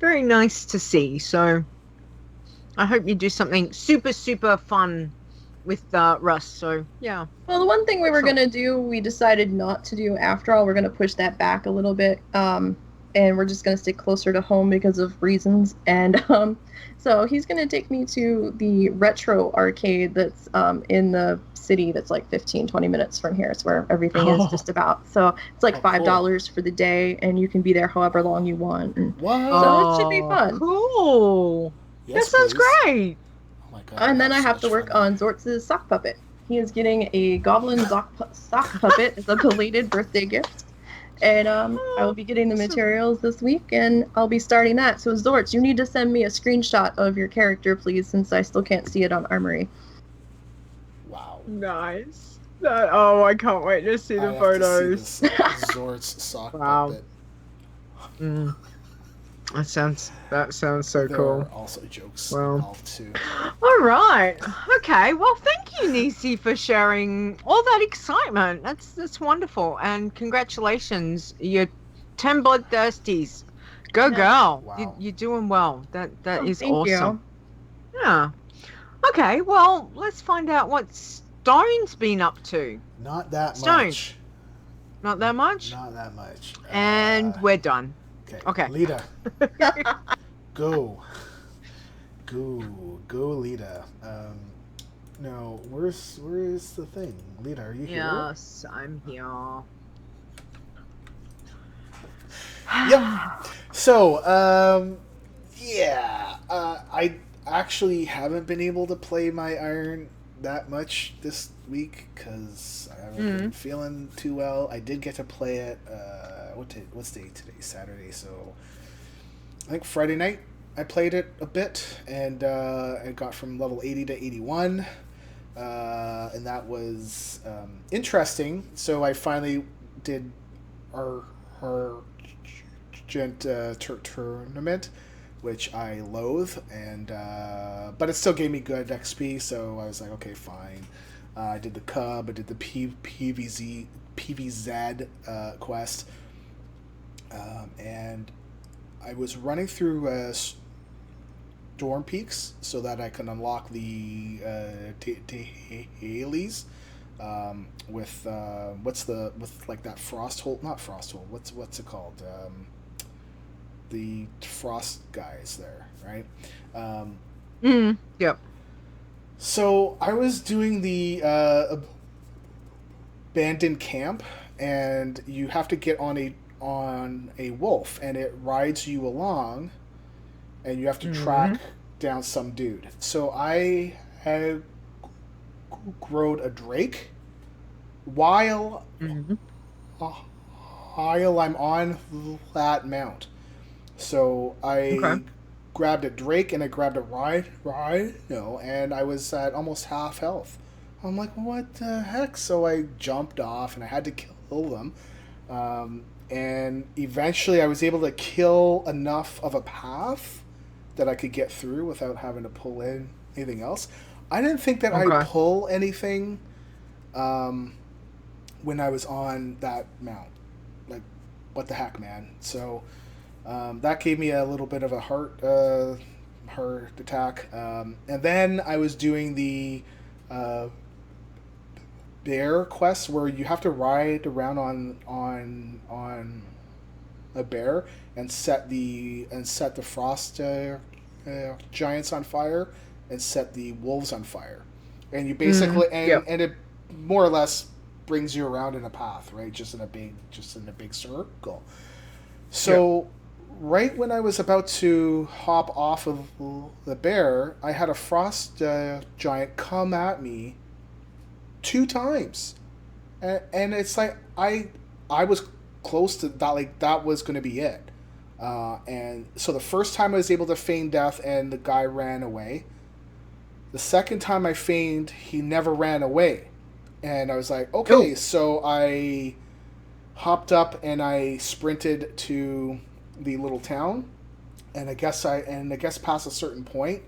very nice to see. So, I hope you do something super, super fun with Russ. So, yeah. Well, the one thing we were gonna do, we decided not to do after all. We're gonna push that back a little bit, and we're just gonna stick closer to home because of reasons. And so he's gonna take me to the retro arcade that's in the city that's like 15-20 minutes from here. It's where everything is just about. So it's like $5 for the day, and you can be there however long you want. And What? so it should be fun. Cool. Yes, that sounds please. great. Oh my god. And then I that's have so to much work fun. on Zorts' sock puppet. He is getting a goblin sock puppet as a belated birthday gift. And I will be getting the materials this week, and I'll be starting that. So Zorts, you need to send me a screenshot of your character, please, since I still can't see it on Armory. Wow. Nice. I can't wait to see the I have photos. to see this Zort's sock Wow. puppet. Mm. That sounds so There cool. are also jokes Well. involved too. All right. Okay. Well, thank you, Nisey, for sharing all that excitement. That's wonderful, and congratulations, you're 10 bloodthirsties. Go Yeah. girl. Wow. You're doing well. That is Thank awesome. Yeah. Okay. Well, let's find out what Stone's been up to. Not that Stone. much. Not that much. Not that much. And we're done. Okay. Leeta. Go. Go, Leeta. No, where's the thing? Leeta, are you here? Yes, I'm here. Yep. So, yeah. I actually haven't been able to play my Iron that much this week because I haven't been feeling too well. I did get to play it. What's day today? Saturday. So I think Friday night I played it a bit, and I got from level 80 to 81, and that was interesting. So I finally did our gent tournament, which I loathe, and but it still gave me good XP. So I was like, okay, fine. I did the Cub. I did the PVZ quest. And I was running through Storm Peaks so that I can unlock the dailies with like that frost hole, not frost hole. What's it called? The frost guys there, right? Yep. So I was doing the abandoned camp, and you have to get on a wolf, and it rides you along, and you have to down some dude. So I had growed a Drake while Mhm. while I'm on that mount. So Okay. I grabbed a Drake and I grabbed a Rhino, and I was at almost half health. I'm like, what the heck? So I jumped off and I had to kill them. And eventually I was able to kill enough of a path that I could get through without having to pull in anything else. I didn't think that Okay. I'd pull anything when I was on that mount. Like, what the heck, man? So that gave me a little bit of a heart attack. And then I was doing the bear quest where you have to ride around on a bear and set the frost giants on fire and set the wolves on fire, and you basically and it more or less brings you around in a path, right? Just in a big circle. So right when I was about to hop off of the bear, I had a frost giant come at me 2 times, and it's like I was close to that, like that was going to be it. And so the first time I was able to feign death and the guy ran away. The second time I feigned, he never ran away. And I was like, okay, so I hopped up and I sprinted to the little town. And I guess past a certain point,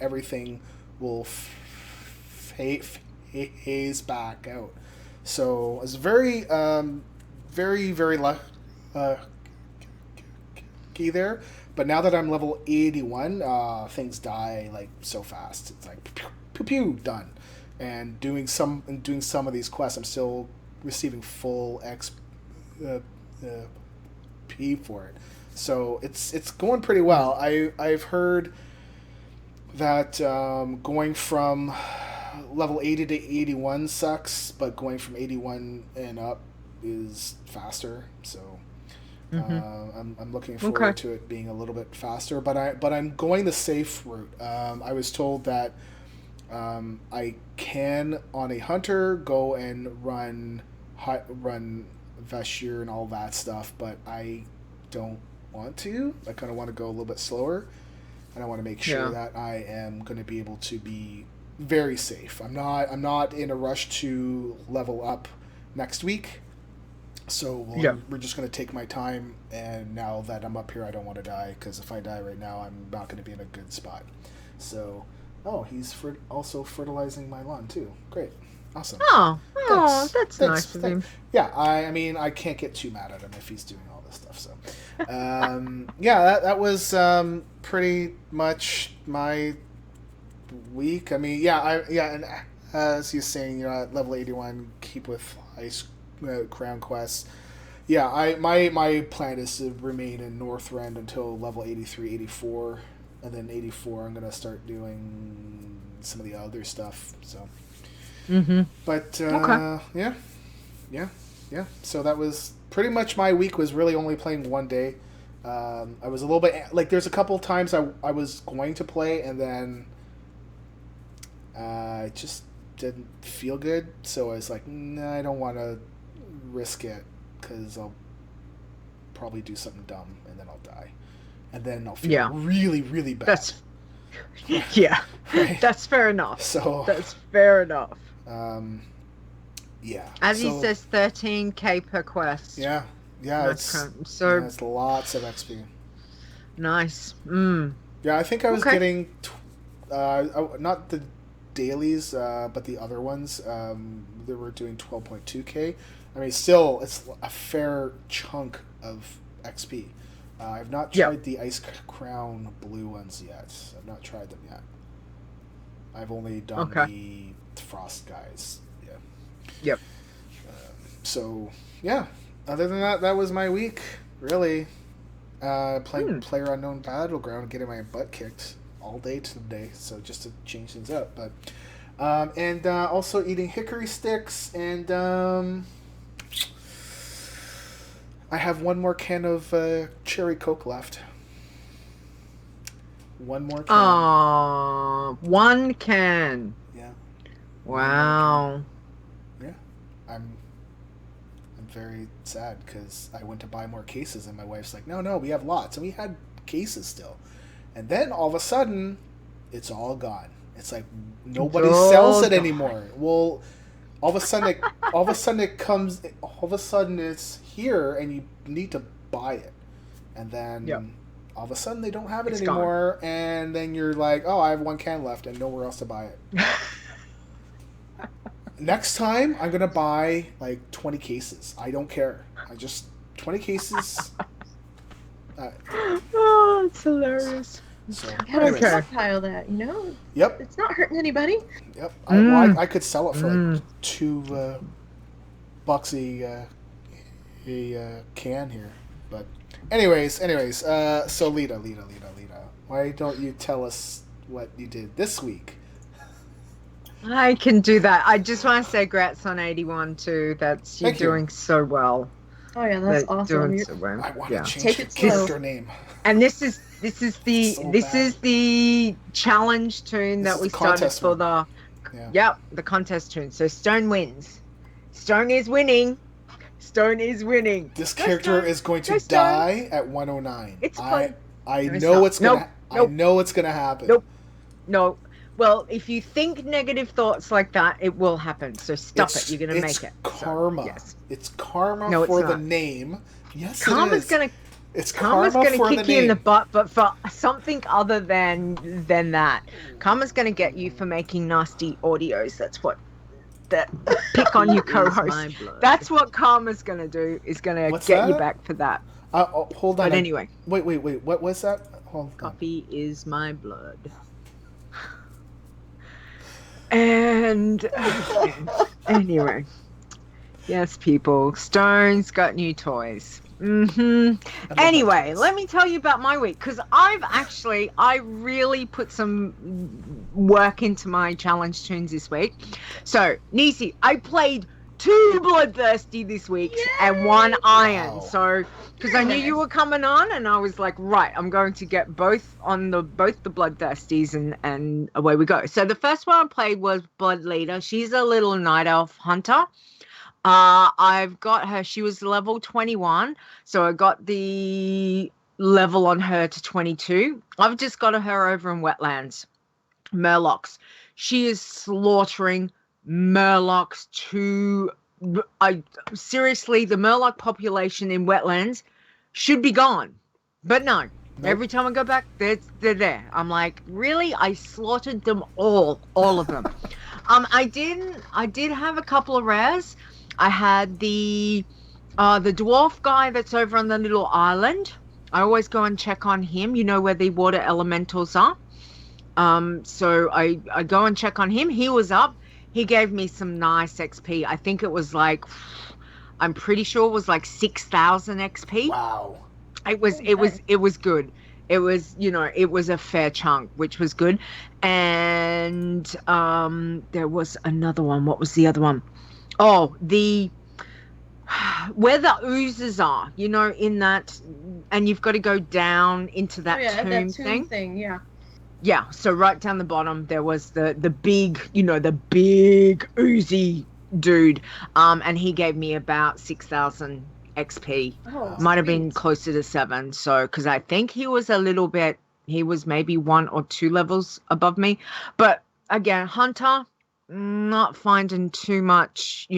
everything will phase back out. So I was very, very lucky there. But now that I'm level 81, things die like so fast. It's like pew pew, pew done. And doing some of these quests, I'm still receiving full XP for it. So it's going pretty well. I've heard that going from level 80 to 81 sucks, but going from 81 and up is faster. So I'm looking forward to it being a little bit faster. But I'm going the safe route. I was told that I can on a hunter go and run Vesture and all that stuff, but I don't want to. I kind of want to go a little bit slower, and I want to make sure that I am going to be able to be very safe. I'm not in a rush to level up next week, so we're just going to take my time. And now that I'm up here, I don't want to die, because if I die right now, I'm not going to be in a good spot. So, he's also fertilizing my lawn too. Great, awesome. That's nice of him. Yeah, I mean, I can't get too mad at him if he's doing all this stuff. So, that was pretty much my week. I mean, and as he's saying, at level 81, keep with ice crown quests. Yeah, my plan is to remain in Northrend until level 83, 84, and then 84 I'm gonna start doing some of the other stuff. So, but yeah. So that was pretty much my week. Was really only playing one day. I was a little bit like, there's a couple times I was going to play, and then it just didn't feel good. So I was like, nah, I don't want to risk it, because I'll probably do something dumb and then I'll die, and then I'll feel really, really bad. Right? That's fair enough. So that's fair enough. As he says, 13k per quest. Yeah, it's lots of XP. Nice. Yeah, I think I was getting not the dailies, but the other ones. They were doing 12.2k. I mean, still, it's a fair chunk of XP. I've not tried the Ice Crown blue ones yet. I've not tried them yet. I've only done the Frost guys. Yeah. Yep. So, yeah. Other than that, that was my week, really. Playing PlayerUnknown Battleground, getting my butt kicked all day today, so just to change things up. But and also eating hickory sticks, and I have one more can of cherry Coke left. One more can. Oh, 1 can. Yeah. Wow. Yeah. I'm very sad because I went to buy more cases and my wife's like, no, we have lots. And we had cases still. And then all of a sudden, it's all gone. It's like nobody sells it anymore. Well, all of a sudden it's here and you need to buy it. And then all of a sudden they don't have it anymore. Gone. And then you're like, oh, I have 1 can left and nowhere else to buy it. Next time, I'm going to buy like 20 cases. I don't care. 20 cases. Oh, it's hilarious. So, You gotta stockpile that, you know? Yep. It's not hurting anybody. Yep. I could sell it for like $2 a can here. But anyways, so Leeta, why don't you tell us what you did this week? I can do that. I just want to say grats on 81 too. You're doing so well. Oh yeah, that's awesome. Doing so well. I want to change Take the it slow. character name. And this is the challenge tune that we started for the the contest tune. So Stone wins. Stone is winning. This character is going to die at 109. It's fun. I know it's gonna happen. Nope. No. Well, if you think negative thoughts like that, it will happen. So stop it. You're gonna make it. Karma. So, yes. It's karma for the name. Yes, Karma's it is. Karma's gonna kick you in the butt, but for something other than that. Karma's gonna get you for making nasty audios. That's what pick on your co-host. That's what Karma's gonna do. Is gonna get you back for that. Hold on. But anyway. Wait. What was that? Hold on. Coffee is my blood. And anyway, yes, people. Stone's got new toys. Anyway, let me tell you about my week, because I really put some work into my challenge tunes this week. So, Nisey, I played 2 Bloodthirsty this week and 1 Iron. Wow. So, because I knew you were coming on, and I was like, right, I'm going to get both the Bloodthirsties, and away we go. So the first one I played was Blood Leeta. She's a little night elf hunter. I've got her. She was level 21, so I got the level on her to 22. I've just got her over in Wetlands, Murlocs. She is slaughtering Murlocs seriously, the Murloc population in Wetlands should be gone, but no. Nope. Every time I go back, they're there. I'm like, really? I slaughtered them all of them. I did have a couple of rares. I had the dwarf guy that's over on the little island. I always go and check on him. You know where the water elementals are. So I go and check on him. He was up. He gave me some nice XP. I think it was like, I'm pretty sure it was like 6,000 XP. Wow. It was good. It was, it was a fair chunk, which was good. And there was another one. What was the other one? Oh, where the oozes are, in that, and you've got to go down into that tomb thing. Yeah, so right down the bottom there was the big, the big oozy dude, and he gave me about 6,000 XP. Might have been closer to 7, so because I think he was maybe 1 or 2 levels above me. But again, Hunter, not finding too much,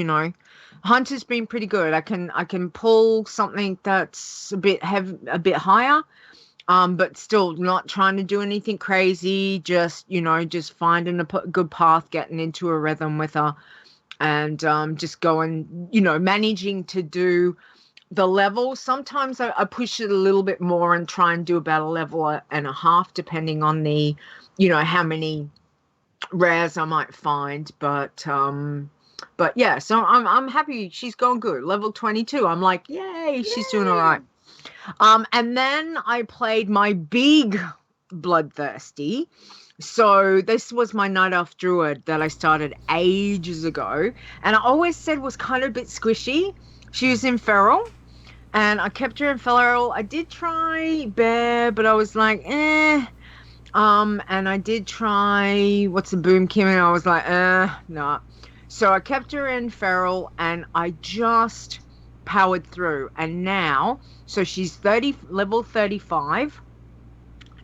Hunter's been pretty good. I can pull something that's a bit higher. But still not trying to do anything crazy, just finding a good path, getting into a rhythm with her, and just going, managing to do the level. Sometimes I push it a little bit more and try and do about a level and a half, depending on the, how many rares I might find. But yeah, so I'm happy she's going good. Level 22. I'm like, yay. She's doing all right. And then I played my big Bloodthirsty. So this was my Night Elf Druid that I started ages ago. And I always said was kind of a bit squishy. She was in Feral. And I kept her in Feral. I did try Bear, but I was like, And I did try what's the boom Kim, and I was like, nah. So I kept her in feral, and I just powered through. And now, so she's level 35.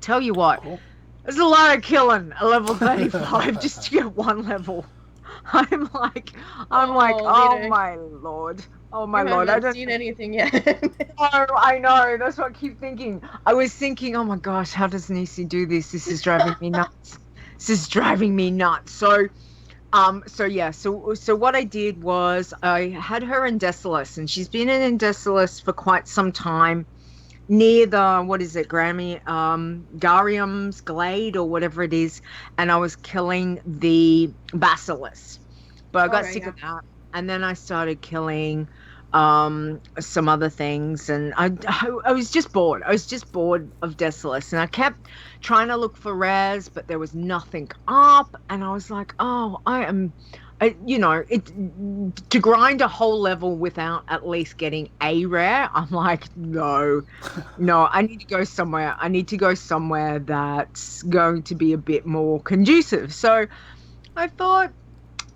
Tell you what, Cool. there's a lot of killing at level 35 just to get one level. I'm like, oh Leeta. my lord. Oh my You lord. I haven't don't seen anything yet. Oh, I know. That's what I keep thinking. I was thinking, oh my gosh, how does Nisey do this? This is driving me nuts. This is driving me nuts. So what I did was I had her in Decilis, and she's been in Decilis for quite some time, near the, what is it, Garium's Glade or whatever it is, and I was killing the Basilisk. But I got sick of that, and then I started killing some other things, and I was just bored. I was just bored of Decilis, and I kept trying to look for rares, but there was nothing up, and I was like, oh, to grind a whole level without at least getting a rare, I'm like, no, I need to go somewhere. I need to go somewhere that's going to be a bit more conducive. So I thought,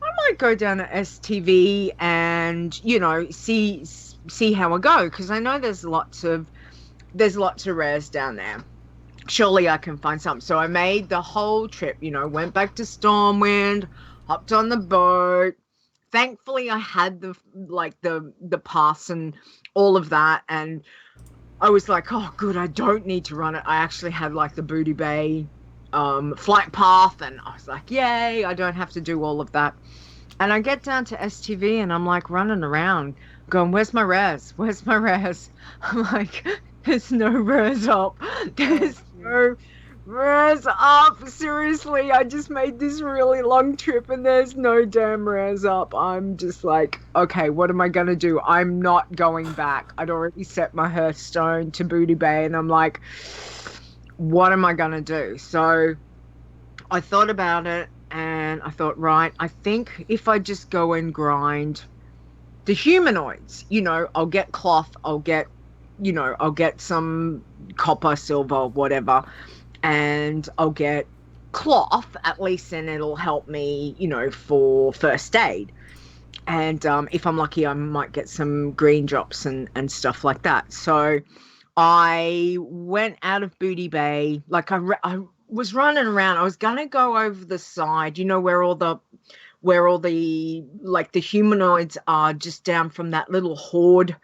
I might go down to STV and see how I go, because I know there's lots of rares down there. Surely I can find some. So I made the whole trip. Went back to Stormwind, hopped on the boat. Thankfully, I had the pass and all of that, and I was like, oh, good. I don't need to run it. I actually had the Booty Bay flight path, and I was like, yay, I don't have to do all of that. And I get down to STV, and I'm like running around going, where's my res? I'm like, there's no res up. There's no res up. Seriously, I just made this really long trip and there's no damn res up. I'm just like, okay, what am I gonna do? I'm not going back. I'd already set my Hearthstone to Booty Bay, and I'm like, what am I gonna do? So I thought about it, and I thought, right, I think if I just go and grind the humanoids, I'll get cloth, I'll get some copper, silver, whatever, and I'll get cloth, at least, and it'll help me, for first aid. And if I'm lucky, I might get some green drops and stuff like that. So I went out of Booty Bay, I was running around. I was gonna go over the side, where all the the humanoids are, just down from that little horde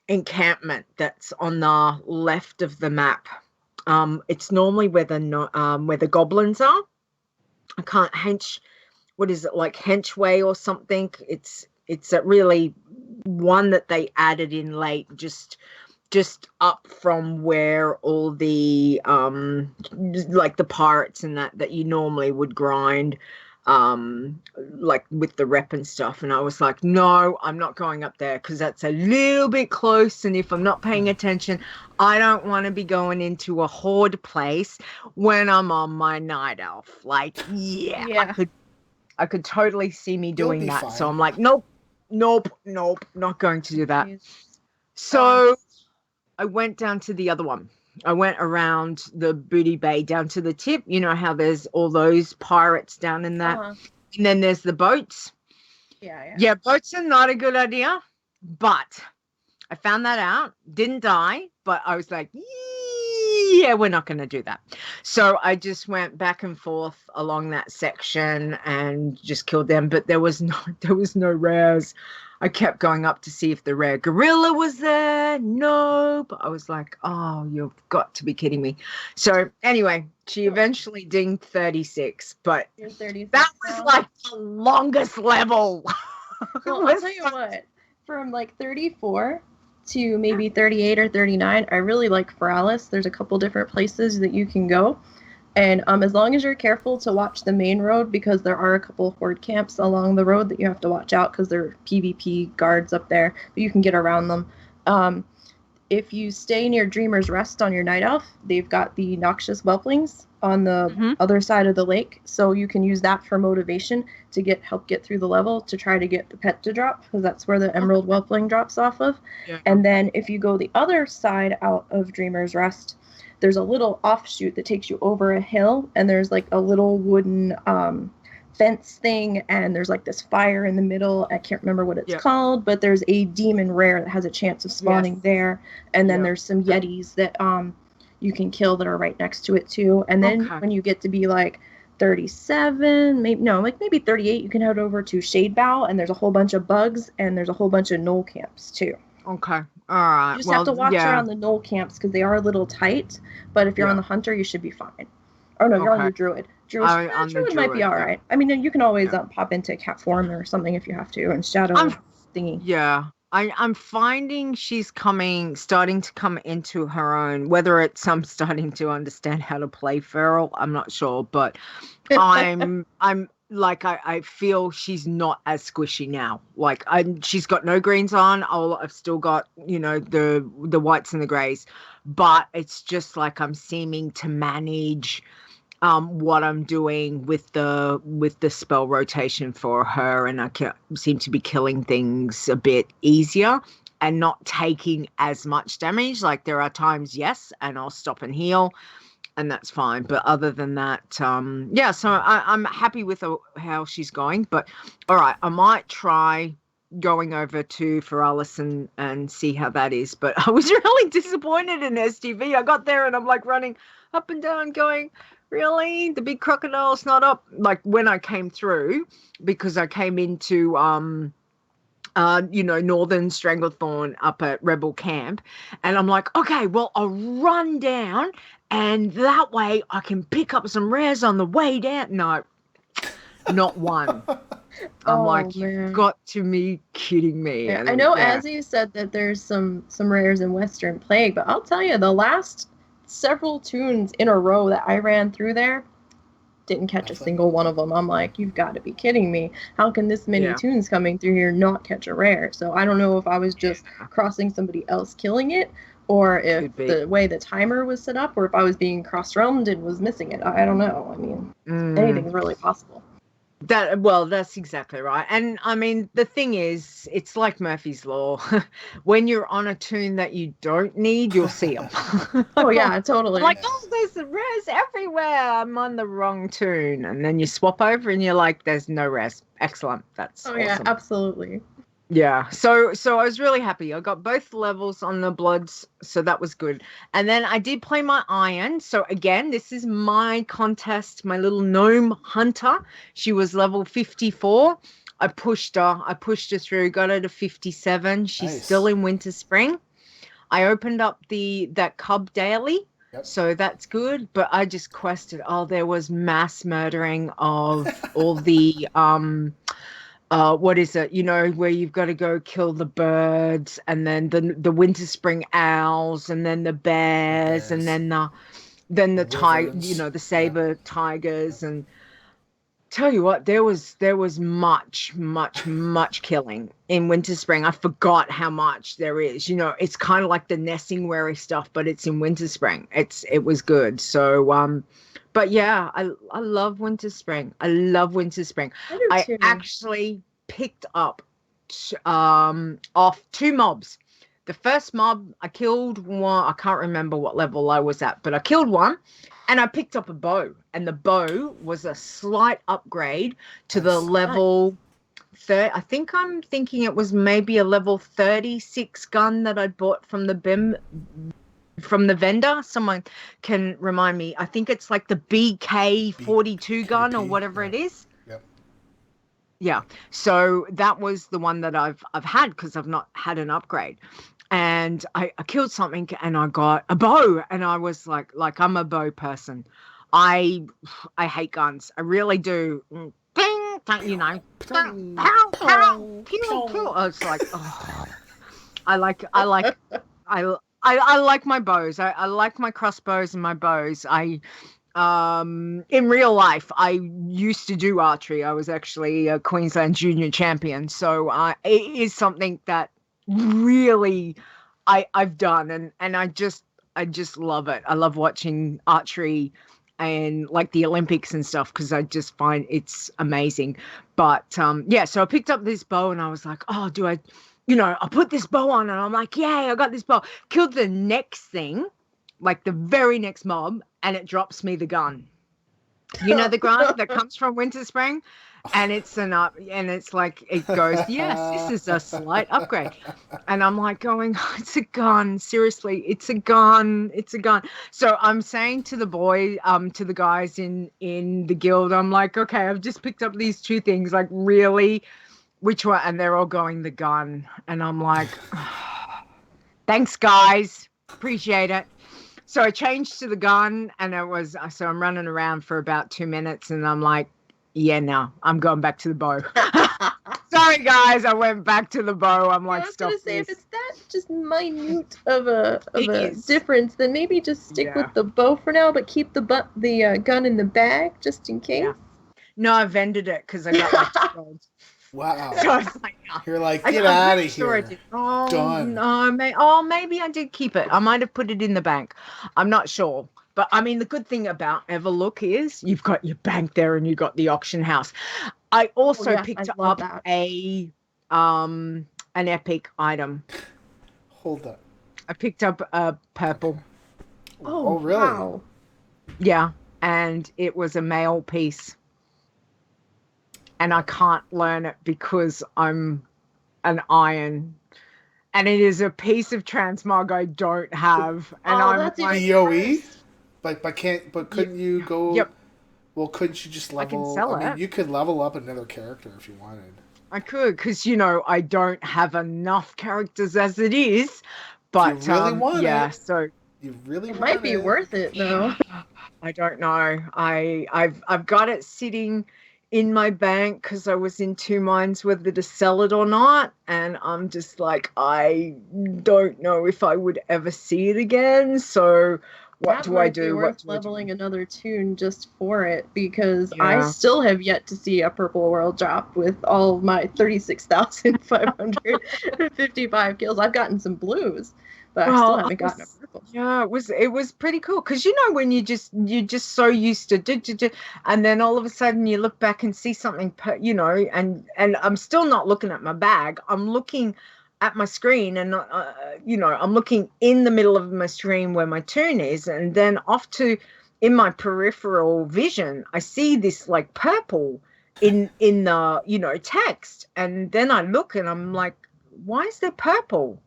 encampment that's on the left of the map. It's normally where the goblins are. I can't what is it, Henchway or something? It's a really one that they added in late, just up from where all the the pirates and that you normally would grind, with the rep and stuff. And I was like, no, I'm not going up there, because that's a little bit close, and if I'm not paying attention, I don't want to be going into a horde place when I'm on my night elf. Yeah. I could totally see me doing that. Fine. So I'm like, nope, not going to do that. So I went down to the other one. I went around the Booty Bay down to the tip. You know how there's all those pirates down in that. And then there's the boats. Yeah, boats are not a good idea. But I found that out. Didn't die. But I was like, yeah, we're not going to do that. So I just went back and forth along that section and just killed them. But there was no rares. I kept going up to see if the rare gorilla was there. No, but I was like, oh, you've got to be kidding me. So anyway, she eventually dinged 36, but that was the longest level. Well, I'll tell you what, from 34 to maybe 38 or 39, I really like Feralis. There's a couple different places that you can go. And as long as you're careful to watch the main road, because there are a couple horde camps along the road that you have to watch out, because there are PvP guards up there, but you can get around them. If you stay near Dreamer's Rest on your night elf, they've got the noxious whelplings on the other side of the lake, so you can use that for motivation to help get through the level, to try to get the pet to drop, because that's where the emerald whelpling drops off of. And then if you go the other side out of Dreamer's Rest, there's a little offshoot that takes you over a hill, and there's like a little wooden fence thing, and there's like this fire in the middle. I can't remember what it's called, but there's a demon rare that has a chance of spawning there, and then there's some yetis that you can kill that are right next to it too. And then when you get to be like 37, maybe 38, you can head over to Shadebow, and there's a whole bunch of bugs, and there's a whole bunch of knoll camps too. Okay. All right. You just have to watch around the knoll camps because they are a little tight, but if you're on the hunter, you should be fine. Oh no, you're on your druid. Druid might be all right. I mean, you can always pop into cat form or something if you have to, and shadow thingy. Yeah. I'm finding she's starting to come into her own. Whether it's starting to understand how to play feral, I'm not sure, but I'm like I feel she's not as squishy now. Like she's got no greens on. I've still got the whites and the grays, but it's just like I'm seeming to manage what I'm doing with the spell rotation for her, and I seem to be killing things a bit easier and not taking as much damage. Like there are times, and I'll stop and heal, and that's fine. But other than that, so I'm happy with how she's going. But all right, I might try going over to Feralis and see how that is. But I was really disappointed in STV. I got there and I'm like running up and down going, really? The big crocodile's not up? Like when I came through, because I came into Northern Stranglethorn up at Rebel Camp, and I'm like, okay, well, I'll run down and that way I can pick up some rares on the way down. No, not one. I'm you've got to be kidding me. Yeah, I know Azzy said that there's some rares in Western Plague, but I'll tell you, the last several Toons in a row that I ran through there, didn't catch a single one of them. I'm like, you've got to be kidding me. How can this many Toons coming through here not catch a rare? So I don't know if I was just crossing somebody else killing it, or if the way the timer was set up, or if I was being cross-realmed and was missing it. I don't know. I mean, anything's really possible. That's exactly right. And I mean, the thing is, it's like Murphy's Law. When you're on a Toon that you don't need, you'll see them. Oh yeah, totally. Like, there's res everywhere. I'm on the wrong Toon. And then you swap over and you're like, there's no res. Excellent. That's awesome. Yeah, absolutely. Yeah, so I was really happy. I got both levels on the Bloods, so that was good. And then I did play my Iron. So again, this is my contest, my little gnome hunter. She was level 54. I pushed her through, got her to 57. She's still in Winter Spring. I opened up that cub daily. Yep. So that's good, but I just quested. There was mass murdering of all the what is it? Where you've got to go kill the birds, and then the winter spring owls, and then the bears, and then the tiger, the saber tigers. And tell you what, there was much killing in winter spring. I forgot how much there is. It's kind of like the nesting wary stuff, but it's in winter spring. It was good. So but yeah, I love Winter Spring. I actually picked up off 2 mobs. The first mob, I killed one. I can't remember what level I was at, but I killed one, and I picked up a bow. And the bow was a slight upgrade to the level 30. I think I'm thinking it was maybe a level 36 gun that I bought from the vendor. Someone can remind me. I think it's like the BK-42 gun or whatever it is. Yep. Yeah. So that was the one that I've had because I've not had an upgrade. And I killed something and I got a bow, and I was like I'm a bow person. I hate guns. I really do. Ding, pow, pow, pew, pew. I was like, I like my bows. I like my crossbows and my bows. In real life, I used to do archery. I was actually a Queensland junior champion. So it is something that really I've done, and I just love it. I love watching archery and like the Olympics and stuff because I just find it's amazing. But so I picked up this bow and I was like, oh, do I? I'll put this bow on, and I'm like, yay, I got this bow. Killed the next thing, like the very next mob, and it drops me the gun. You know, the gun that comes from Winter Spring, and it's and it's like, it goes, yes, this is a slight upgrade. And I'm like going, it's a gun. Seriously, it's a gun. It's a gun. So I'm saying to the to the guys in the guild, I'm like, okay, I've just picked up these 2 things. Like, really, which one? And they're all going, the gun. And I'm like, thanks, guys. Appreciate it. So I changed to the gun, and so I'm running around for about 2 minutes, and I'm like, yeah, no, I'm going back to the bow. Sorry, guys, I went back to the bow. I'm like, stop. I was gonna say, if it's that just minute of a difference, then maybe just stick with the bow for now, but keep the gun in the bag just in case. Yeah. No, I vended it because I got like gold. Wow. So I was like, you're like, get out of here. Sure I did. Oh, done. No, maybe I did keep it. I might have put it in the bank. I'm not sure. But I mean, the good thing about Everlook is you've got your bank there and you've got the auction house. I also picked up an epic item. Hold up. I picked up a purple. Oh, really? Wow. Yeah, and it was a male piece. And I can't learn it because I'm an iron. And it is a piece of transmog I don't have. And I'm that's like, BOE? But couldn't you go? Yep. Well, couldn't you just level? I can sell it. You could level up another character if you wanted. I could, because I don't have enough characters as it is. But you really want it. So you really it might be worth it though. I don't know. I've got it sitting in my bank because I was in 2 minds whether to sell it or not, and I'm just like, I don't know if I would ever see it again. So what do I do? Worth leveling another toon just for it, because I still have yet to see a purple world drop with all my 36,555 kills. I've gotten some blues, but I still haven't gotten a purple. Yeah, it was pretty cool, because when you're just so used to and then all of a sudden you look back and see something, and I'm still not looking at my bag. I'm looking at my screen, and I'm looking in the middle of my screen where my toon is, and then off to in my peripheral vision, I see this like purple in the text, and then I look and I'm like, why is there purple?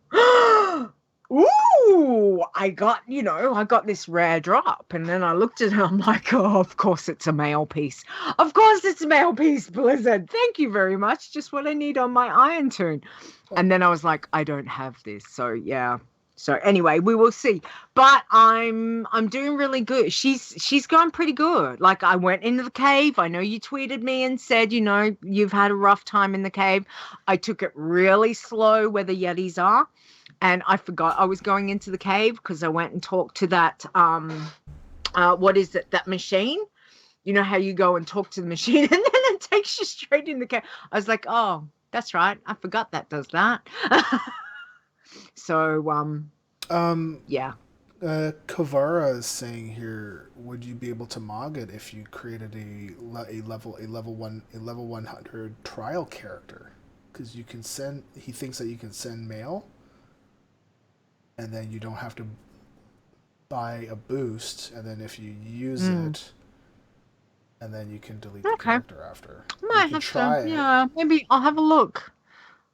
Ooh, I got this rare drop, and then I looked at it, I'm like, oh, of course it's a male piece. Of course it's a male piece, Blizzard. Thank you very much. Just what I need on my iron toon. And then I was like, I don't have this. So yeah. So anyway, we will see. But I'm doing really good. She's going pretty good. Like, I went into the cave. I know you tweeted me and said, you've had a rough time in the cave. I took it really slow where the Yetis are. And I forgot I was going into the cave because I went and talked to that, what is it, that machine? You know how you go and talk to the machine and then it takes you straight in the cave. I was like, oh, that's right. I forgot that does that. So, yeah. Kavara is saying here, would you be able to mog it if you created a level 100 trial character? Because you can send. He thinks that you can send mail, and then you don't have to buy a boost, and then if you use it, and then you can delete the character after. Might have to. Yeah, maybe I'll have a look.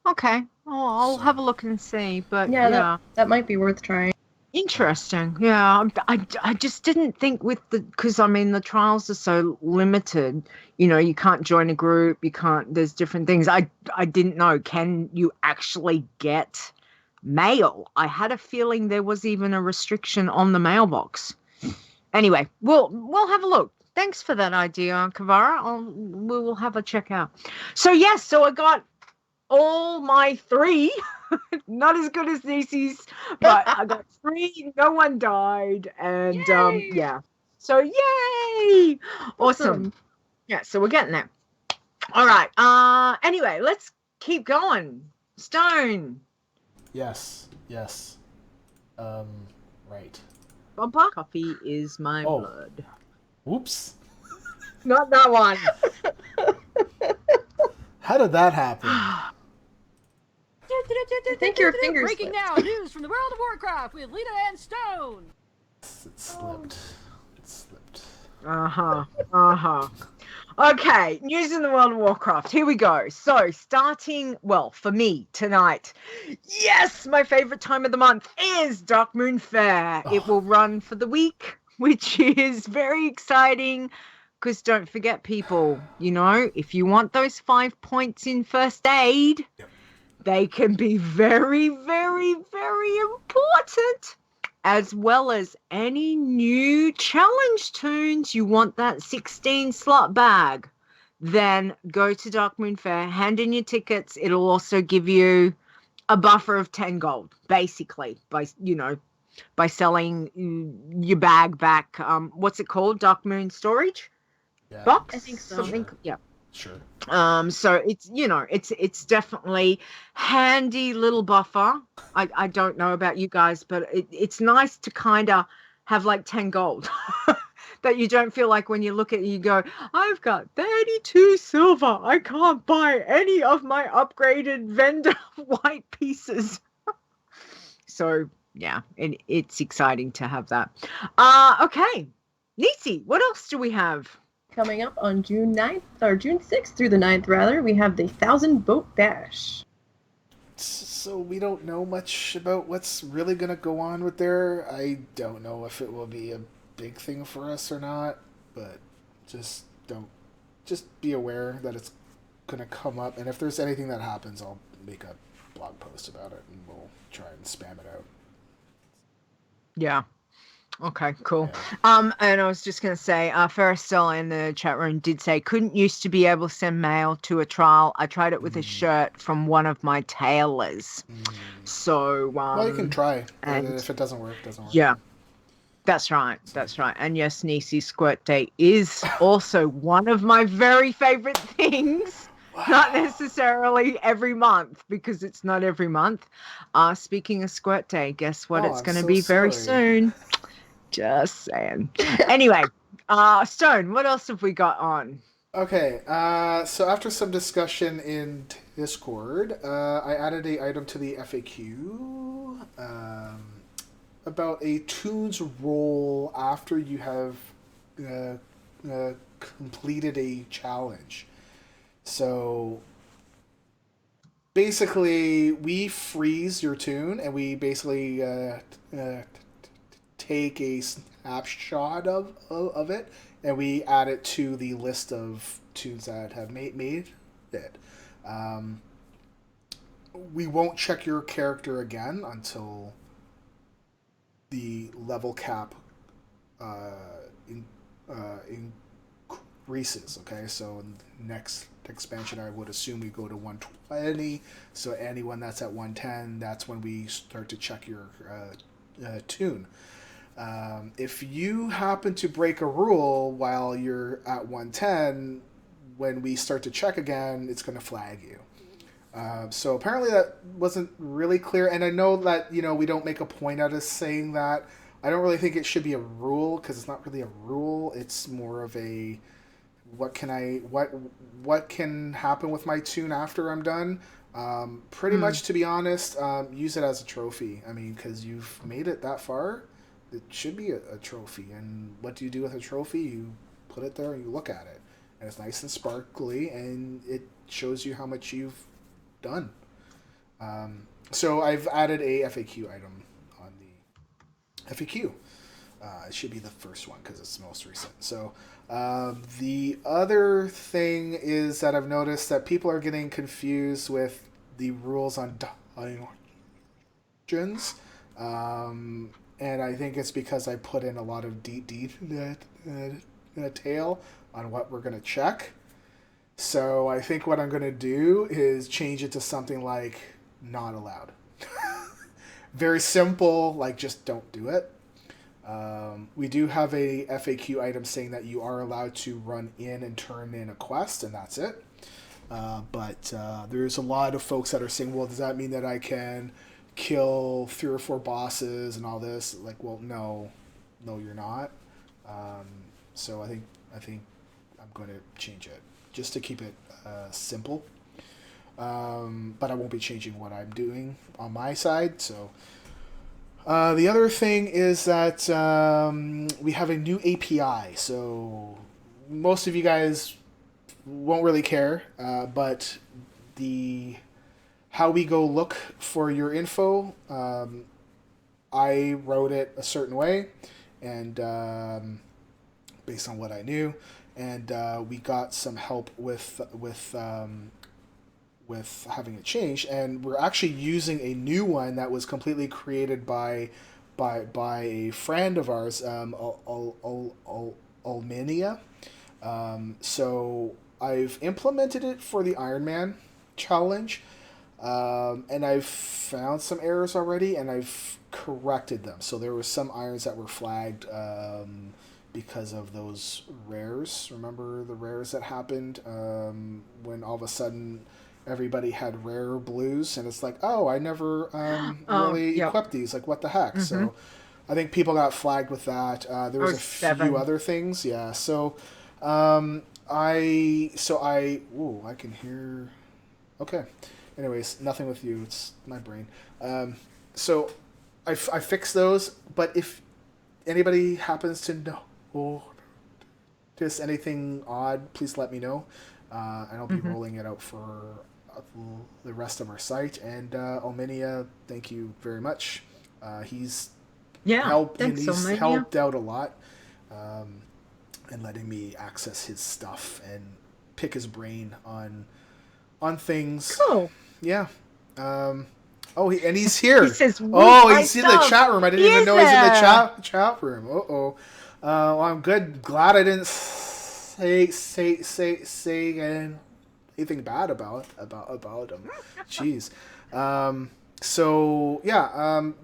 Okay, I'll have a look and see. But yeah, that might be worth trying. Interesting. Yeah, I just didn't think because the trials are so limited. You can't join a group. You can't. There's different things. I didn't know. Can you actually get mail? I had a feeling there was even a restriction on the mailbox. Anyway, we'll have a look. Thanks for that idea, Kavara. We will have a check out. So yes, so I got all my 3. Not as good as Nisey's, but I got 3. No one died, and yeah. So yay! Awesome. Yeah. So we're getting there. All right. Anyway, let's keep going. Stone. Yes. Right. Bumper. Coffee is my blood. Whoops. Not that one. How did that happen? I think your fingers Breaking now, news from the World of Warcraft with Leeta and Stone. It slipped. It slipped. Okay, news in the world of Warcraft. Here we go. So, starting, well, for me tonight, yes, my favorite time of the month is Darkmoon Faire. It will run for the week, which is very exciting. Because don't forget, people, if you want those 5 points in first aid, they can be very, very, very important. As well as any new challenge toons, you want that 16 slot bag, then go to Darkmoon Faire, hand in your tickets. It'll also give you a buffer of 10 gold, basically, by selling your bag back. What's it called? Darkmoon Storage Box? I think so. Something. Sure. Yeah. Sure. So it's definitely handy little buffer. I don't know about you guys, but it's nice to kind of have like 10 gold that you don't feel like when you look at it, you go, I've got 32 silver. I can't buy any of my upgraded vendor white pieces. So yeah, it's exciting to have that. Okay. Nisey, what else do we have? Coming up on June 9th, or June 6th through the 9th, rather, we have the 1,000 Boat Bash. So we don't know much about what's really going to go on with there. I don't know if it will be a big thing for us or not, but just be aware that it's going to come up. And if there's anything that happens, I'll make a blog post about it and we'll try and spam it out. Yeah. Okay, cool. Yeah. And I was just going to say, Ferristel in the chat room did say, couldn't used to be able to send mail to a trial. I tried it with a shirt from one of my tailors. So, well, you can try. And if it doesn't work, it doesn't work. Yeah, that's right. That's right. And yes, Nisey Squirt Day is also one of my very favorite things. Wow. Not necessarily every month, because it's not every month. Speaking of Squirt Day, guess what? It's going to be very soon. Just saying. Anyway, Stone, what else have we got on? Okay, so after some discussion in Discord, I added an item to the FAQ about a Toons role after you have completed a challenge. So basically, we freeze your Toon and we basically take a snapshot of it, and we add it to the list of Toons that have made it. We won't check your character again until the level cap increases. Okay, so in the next expansion, I would assume we go to 120. So anyone that's at 110, that's when we start to check your Toon. If you happen to break a rule while you're at 110, when we start to check again, it's going to flag you. So apparently that wasn't really clear, and I know that we don't make a point out of saying that. I don't really think it should be a rule, because it's not really a rule. It's more of a what can happen with my Toon after I'm done. Pretty much, to be honest, use it as a trophy. I mean, because you've made it that far. It should be a trophy, and what do you do with a trophy? You put it there and you look at it, and it's nice and sparkly, and it shows you how much you've done. So I've added a FAQ item on the FAQ. It should be the first one because it's the most recent. So the other thing is that I've noticed that people are getting confused with the rules on dungeons. And I think it's because I put in a lot of detail on what we're going to check. So I think what I'm going to do is change it to something like not allowed. Very simple, like just don't do it. We do have a FAQ item saying that you are allowed to run in and turn in a quest, and that's it. But there's a lot of folks that are saying, well, does that mean that I can kill 3 or 4 bosses and all this? Like, well, no, you're not. So I think I'm going to change it just to keep it simple. But I won't be changing what I'm doing on my side. So The other thing is that we have a new API. So most of you guys won't really care, but how we go look for your info, I wrote it a certain way, and based on what I knew, and we got some help with having it changed, and we're actually using a new one that was completely created by a friend of ours, Alminia. So I've implemented it for the Iron Man challenge, and I've found some errors already, and I've corrected them. So there were some irons that were flagged because of those rares. Remember the rares that happened when all of a sudden everybody had rare blues, and it's like, oh, I never really equipped these. Like, what the heck? Mm-hmm. So I think people got flagged with that. There was a few other things. Yeah. So I can hear. Okay. Anyways, nothing with you. It's my brain. So I fixed those, but if anybody happens to know just anything odd, please let me know. And I'll be rolling it out for the rest of our site. And Alminia, thank you very much. He's helped out a lot, and letting me access his stuff and pick his brain on things. Cool. Yeah. He's here. He says, he's in the chat room. I didn't even know he's in the chat room. Well, I'm good. Glad I didn't say anything bad about him. Jeez.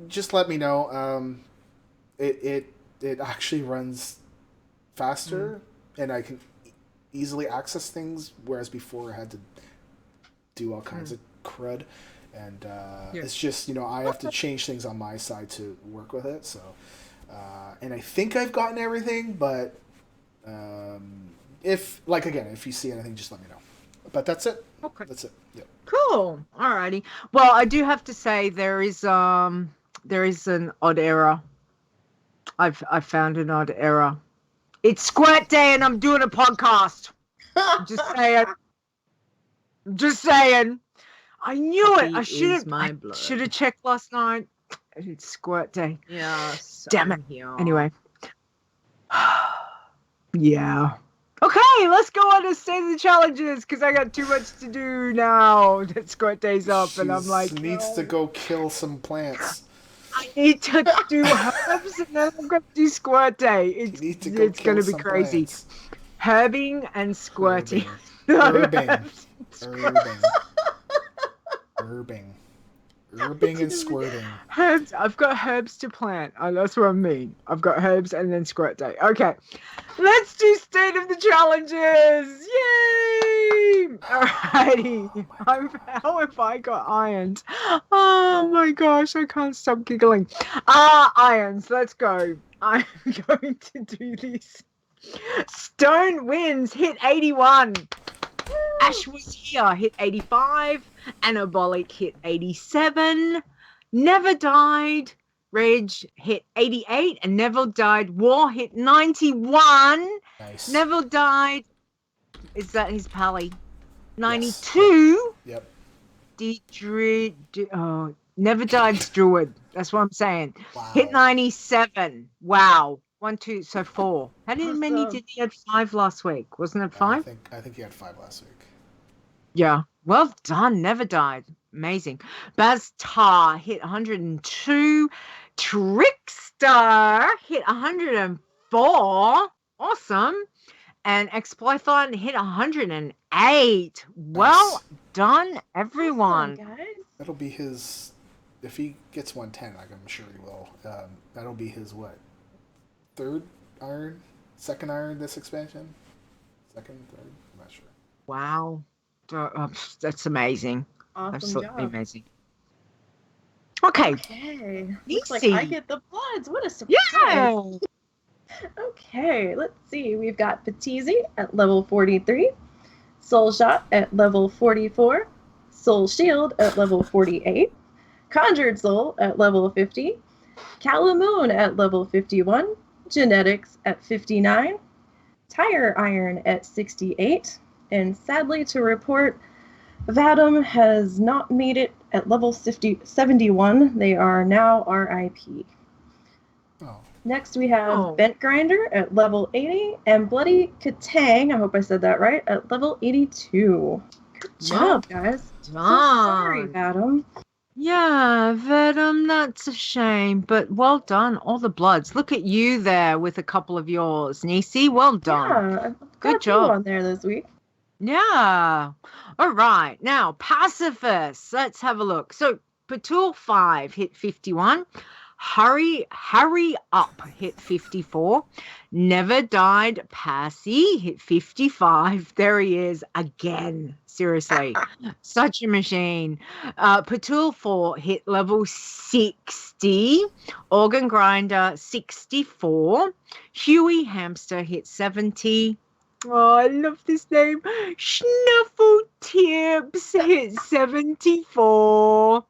Just let me know. It actually runs faster, and I can easily access things, whereas before I had to do all kinds of crud, and it's just, I have to change things on my side to work with it. So, and I think I've gotten everything, but if you see anything, just let me know. But that's it. Okay. That's it. Yep. Cool. Alrighty. Well, I do have to say there is an odd error. I've found an odd error. It's Squirt Day and I'm doing a podcast. Just saying. I knew it. I should have checked last night. It's Squirt Day. Yeah. Damn it. Anyway. Yeah. Okay, let's go on to State of the Challenges, because I got too much to do now that Squirt Day's up, and I'm like... needs to go kill some plants. I need to do herbs, and then I'm going to do Squirt Day. It's going to be crazy. Plants. Herbing and squirting. Herbing and squirting. Herbs. I've got herbs to plant. Oh, that's what I mean. I've got herbs and then Squirt Day. Okay. Let's do State of the Challenges. Yay! Alrighty. How have I got irons? Oh my gosh, I can't stop giggling. Irons. Let's go. I'm going to do this. Stone wins. Hit 81. Ash was here, hit 85. Anabolic hit 87. Never died. Reg hit 88. And Neville died. War hit 91. Nice. Neville died. Is that his pally? 92. Yep. Never died Druid. That's what I'm saying. Wow. Hit 97. Wow. 1, 2, so 4. How many did he have? 5 last week? Wasn't it 5? I think he had 5 last week. Yeah. Well done. Never died. Amazing. Baz Tar hit 102. Trickster hit 104. Awesome. And Exploithon hit 108. Well done, everyone. Awesome, guys. That'll be his... If he gets 110, like I'm sure he will, that'll be his, what? 3rd iron? 2nd iron this expansion? 2nd, 3rd? I'm not sure. Wow. That's amazing. Awesome Absolutely job. amazing. Okay. Looks like I get the bloods. What a surprise. Yeah. Okay, let's see. We've got Patizi at level 43, Soul Shot at level 44, Soul Shield at level 48, Conjured Soul at level 50, Calamoon at level 51, Genetics at 59, Tire Iron at 68, and sadly to report, Vadim has not made it at level 71. They are now RIP. Oh. Next we have Bent Grinder at level 80 and Bloody Katang, I hope I said that right, at level 82. Good job, guys. So sorry, Vadim. Yeah, Vadim, that's a shame, but well done, all the bloods. Look at you there with a couple of yours, Nisey. Well done. Yeah, good job on there this week. Yeah. All right. Now, pacifists. Let's have a look. So, Patul 5 hit 51. Hurry Up hit 54. Never Died Passy hit 55. There he is again. Seriously. Such a machine. Patul 4 hit level 60. Organ Grinder 64. Huey Hamster hit 70. Oh, I love this name. Snuffle Tips hit 74.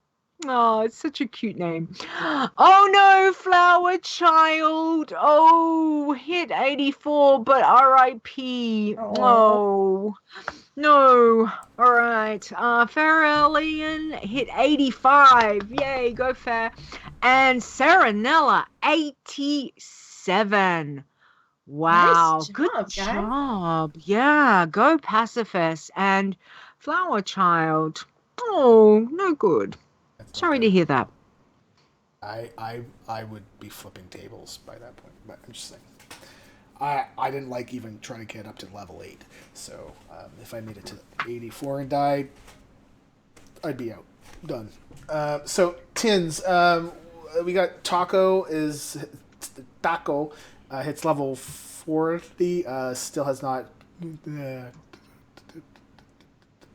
Oh, it's such a cute name. Oh no, Flower Child. Oh, hit 84, but RIP. Oh, no. All right. Farrellian hit 85. Yay, go Fair. And Serenella 87. Wow, nice job, good guys. job. Yeah, go Pacifist and Flower Child. Oh, no good. Sorry to hear that. I would be flipping tables by that point, but I'm just saying. I didn't like even trying to get up to level 8, so if I made it to 84 and died, I'd be out. Done. So, Tins, we got Taco hits level 40, still has not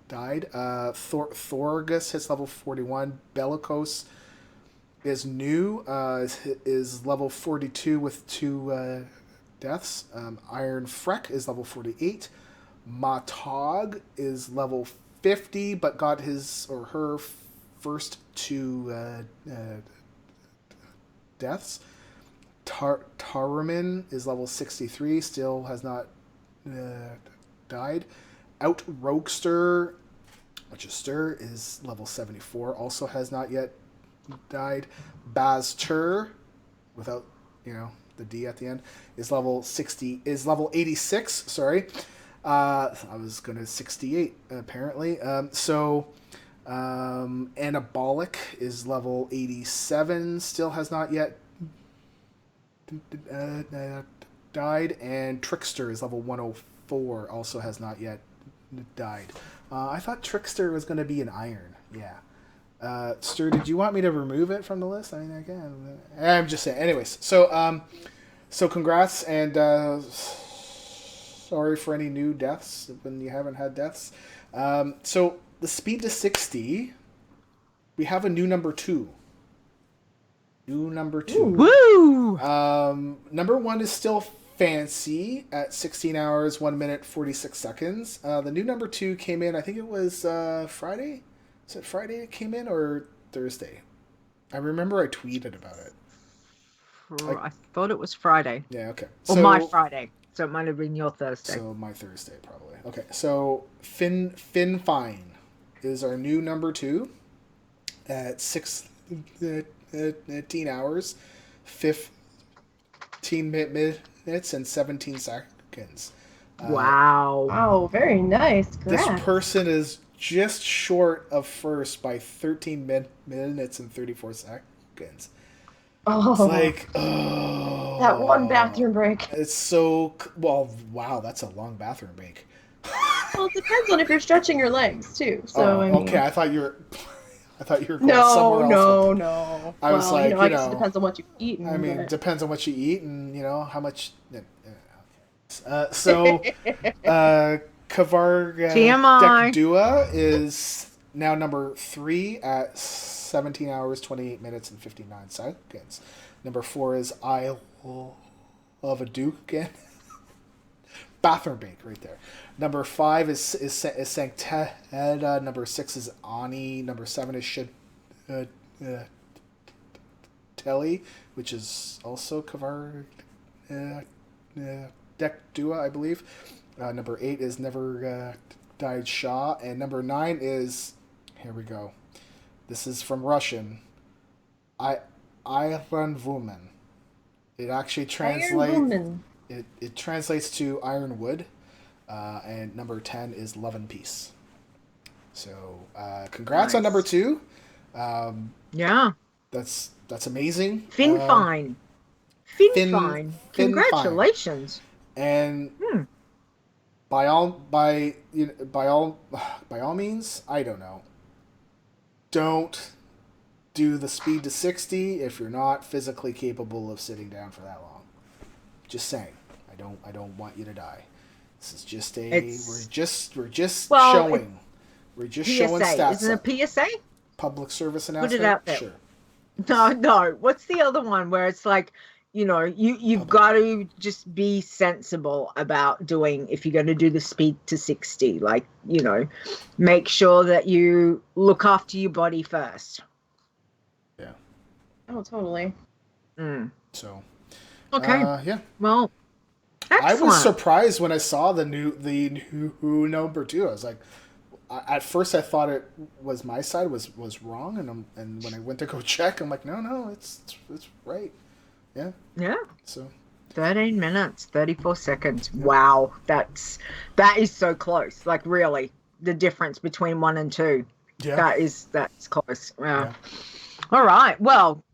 died. Thorgus hits level 41. Bellicose is new, is level 42 with 2 deaths. Iron Freck is level 48. Matog is level 50, but got his or her first 2 deaths. Taruman is level 63, still has not died. Out Roguester, which is Stir, is level 74, also has not yet died. Baztur, without the D at the end, is level 86. Sorry, I was gonna 68 apparently. Anabolic is level 87, still has not yet died, and Trickster is level 104, also has not yet died. I thought Trickster was going to be an Iron. Yeah. Ster, did you want me to remove it from the list? I mean, I can. I'm just saying. Anyways, so congrats, and sorry for any new deaths when you haven't had deaths. So the speed to 60, we have a new number 2. Number 2. Woo! Number 1 is still Fancy at 16 hours, 1 minute, 46 seconds. The new number 2 came in, I think it was Friday? Is it Friday it came in or Thursday? I remember I tweeted about it. I thought it was Friday. Yeah, okay. Or my Friday. So it might have been your Thursday. So my Thursday, probably. Okay, so Finn Fine is our new number 2 at 18 hours, 15 minutes, and 17 seconds. Wow, very nice. Congrats. This person is just short of first by 13 minutes and 34 seconds. Oh, it's like, oh. That one bathroom break. It's so, well, wow, that's a long bathroom break. Well, it depends on if you're stretching your legs, too. So, I mean... Okay, I thought you were going somewhere else. No. I was like, I guess it depends on what you eat. It depends on what you eat and, how much... Kavarga Dekdua is now number 3 at 17 hours, 28 minutes, and 59 seconds. Number 4 is Isle of a Duke again. Bathroom break right there. Number 5 is Sancteda. Number 6 is Ani. Number 7 is Kelly, which is also Kavar Deck Dua, I believe. Number 8 is Never Died Shah. And number 9 is, here we go. This is from Russian. Iron Woman. It actually translates. It translates to Iron Wood. And number 10 is Love and Peace. So, congrats on number 2. Yeah. That's amazing. Finfine. Congratulations. And by all means, I don't know. Don't do the speed to 60 if you're not physically capable of sitting down for that long. Just saying. I don't want you to die. This is just we're just showing. We're just showing stats. Isn't it a PSA? Public service announcement. Put it out there. Sure. No. What's the other one where it's like, you've got to just be sensible about doing, if you're going to do the speed to 60, like, make sure that you look after your body first. Yeah. Oh, totally. So. Okay. Yeah. Well, excellent. I was surprised when I saw the new number 2. I was like, at first I thought it was my side was wrong, and when I went to go check, I'm like, no, it's right. Yeah. Yeah. So 13 minutes, 34 seconds. Wow. That is so close. Like, really, the difference between 1 and 2. Yeah. That's close. Yeah. All right. Well,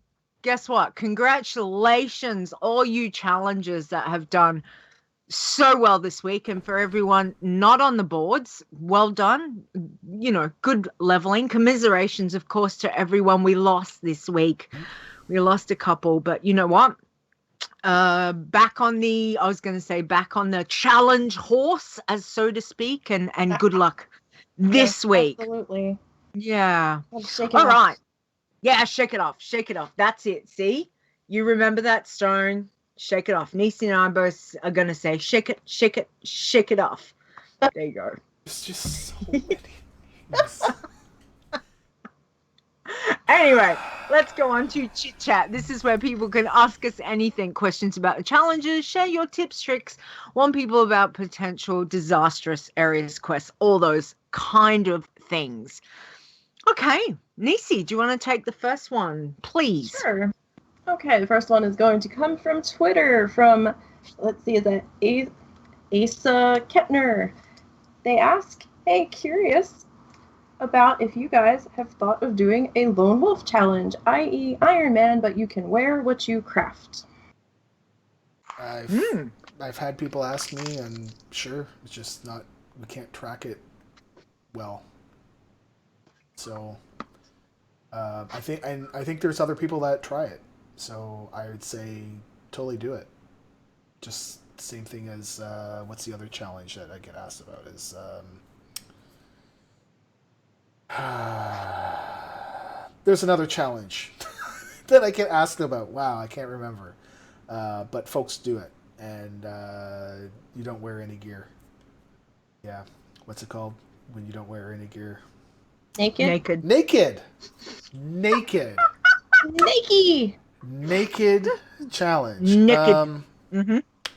guess what? Congratulations, all you challengers that have done so well this week, and for everyone not on the boards, well done. Good leveling. Commiserations, of course, to everyone we lost this week. We lost a couple, but you know what? Back on the challenge horse, as so to speak, and good luck this week. Absolutely. Yeah. All right. Yeah, shake it off. Shake it off. That's it. See? You remember that, Stone? Shake it off. Nisey and I both are going to say, shake it off. There you go. It's just so many. Anyway, let's go on to Chit Chat. This is where people can ask us anything, questions about the challenges, share your tips, tricks, warn people about potential disastrous areas, quests, all those kind of things. Okay, Nisey, do you want to take the first one, please? Sure. Okay, the first one is going to come from Twitter, from, let's see, is that Asa Kettner. They ask, hey, curious about if you guys have thought of doing a lone wolf challenge, i.e. Iron Man, but you can wear what you craft. I've had people ask me, and sure, it's just not, we can't track it well. So, I think there's other people that try it. So I would say totally do it. Just same thing as what's the other challenge that I get asked about is there's another challenge that I get asked about. Wow, I can't remember. But folks do it, and you don't wear any gear. Yeah, what's it called when you don't wear any gear? Naked. Naked challenge.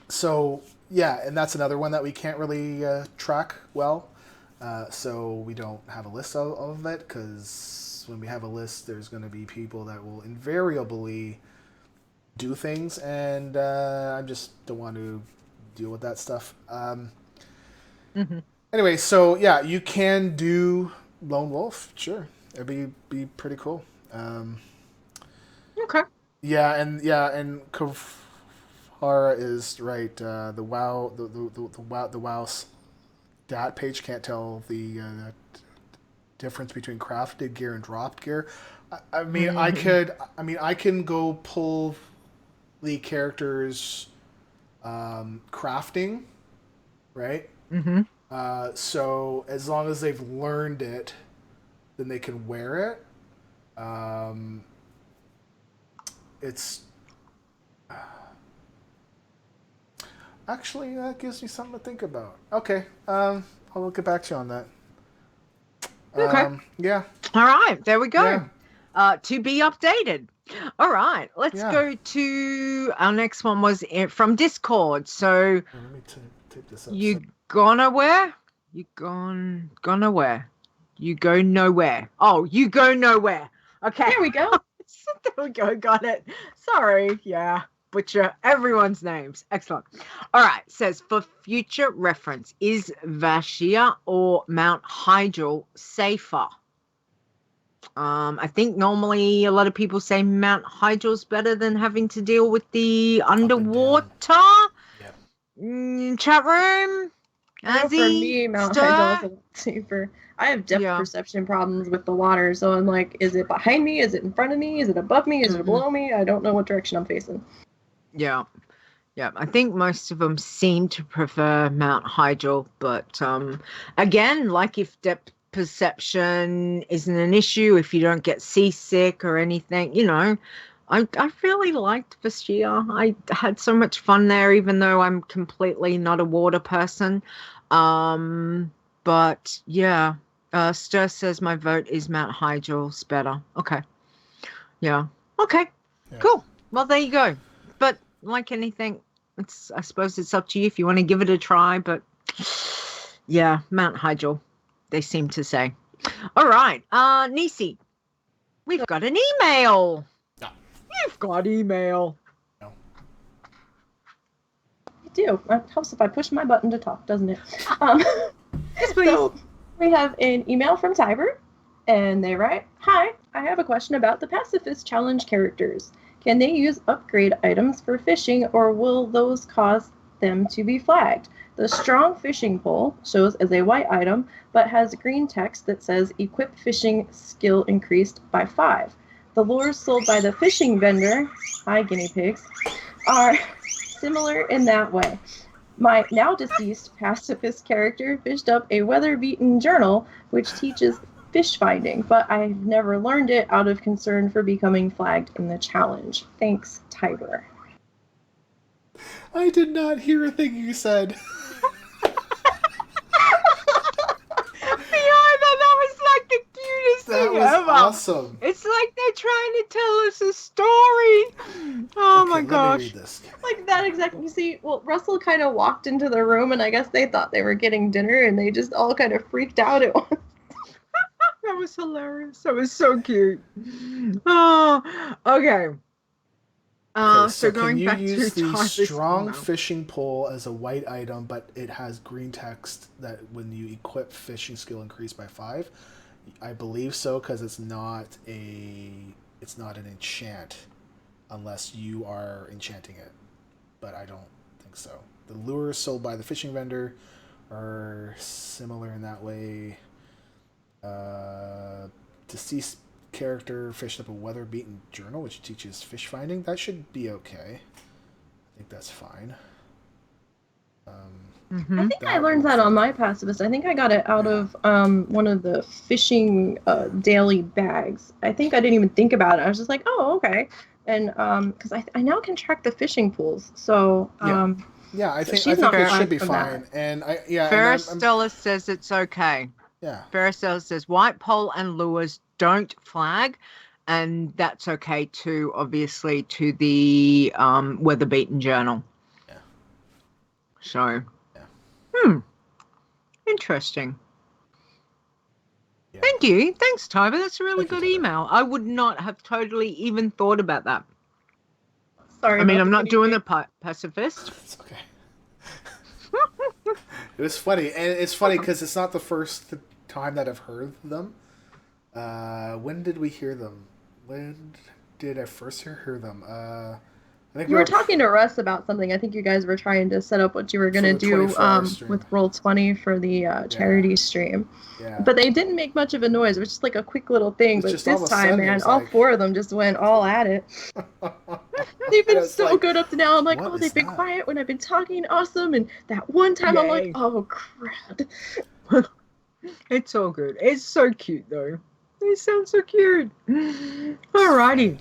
So yeah, and that's another one that we can't really track well. So we don't have a list of it, because when we have a list, there's going to be people that will invariably do things, and I just don't want to deal with that stuff. Anyway, so yeah, you can do lone wolf. Sure, it'd be pretty cool. Okay. Yeah, and Kavara is right. The WoW stat page can't tell the difference between crafted gear and dropped gear. I mean, I can go pull the characters' crafting, right? So as long as they've learned it, then they can wear it. It's actually, that gives me something to think about. Okay, I'll get back to you on that. Okay. Yeah. All right, there we go. to be updated. All right, let's go to our next one was from Discord. So Let me take this up. You gonna where? You gonna where? You go nowhere. Oh, you go nowhere. Okay. There we go. There we go. Got it. Sorry. Yeah. Butcher everyone's names. Excellent. All right. Says for future reference, is Vashia or Mount Hyjal safer? I think normally a lot of people say Mount Hyjal's better than having to deal with the underwater. Yep. Chat room. For me, Mount Hyjal is a lot safer. I have depth perception problems with the water, so I'm like, is it behind me? Is it in front of me? Is it above me? Is it below me? I don't know what direction I'm facing. Yeah. I think most of them seem to prefer Mount Hyjal, but again, like if depth perception isn't an issue, if you don't get seasick or anything, you know, I really liked Vashia. I had so much fun there, even though I'm completely not a water person. But yeah, Stir says my vote is Mount Hyjal's better. Okay. Yeah. Okay. Yeah. Cool. Well, there you go. But like anything, I suppose it's up to you if you want to give it a try. But yeah, Mount Hyjal, they seem to say. All right. Nisey, we've got an email. No. You've got email. No. I do. It helps if I push my button to talk, doesn't it? Yes, please. So we have an email from Tiber, and they write, "Hi, I have a question about the Pacifist Challenge characters. Can they use upgrade items for fishing, or will those cause them to be flagged? The strong fishing pole shows as a white item, but has green text that says equip fishing skill increased by 5. The lures sold by the fishing vendor, hi guinea pigs, are similar in that way. My now deceased pacifist character fished up a weather-beaten journal which teaches fish finding, but I've never learned it out of concern for becoming flagged in the challenge. Thanks, Tiber." I did not hear a thing you said. That was like the cutest thing ever. That was awesome. It's like they're trying to tell us a story. Oh my gosh. Let me read this. Like that exactly. You see, well, Russell kind of walked into the room, and I guess they thought they were getting dinner, and they just all kind of freaked out at once. That was hilarious. That was so cute. Oh, okay. So going back to can you use the Tiber's strong email. fishing pole as a white item, but it has green text that when you equip fishing skill increase by 5? I believe so, because it's not an enchant unless you are enchanting it. But I don't think so. The lures sold by the fishing vendor are similar in that way. Deceased character fished up a weather-beaten journal which teaches fish finding. That should be okay. I think that's fine. I think I learned that on my pacifist. I think I got it out of one of the fishing daily bags. I think I didn't even think about it. I was just like, oh, okay. And because I now can track the fishing pools. So yeah, I think it should be fine. That. And Ferristella says it's okay. Yeah. Ferristella says white pole and lures don't flag, and that's okay too, obviously, to the weather-beaten journal. Yeah. So, interesting. Yeah. Thank you. Thanks, Tiber. That's a really good email. I would not have totally even thought about that. Sorry. I mean, I'm not doing the pacifist. It's okay. It was funny, and it's funny because it's not the first time that I've heard them. When did we hear them? When did I first hear them? I think you were talking to Russ about something. I think you guys were trying to set up what you were going to do with Roll20 for the charity stream. Yeah. But they didn't make much of a noise. It was just like a quick little thing. But this time, man, all 4 of them just went all at it. They've been so good up to now. I'm like, oh, they've been quiet when I've been talking. Awesome. And that one time I'm like, oh, crap. It's all good. It's so cute, though. They sound so cute. Alrighty.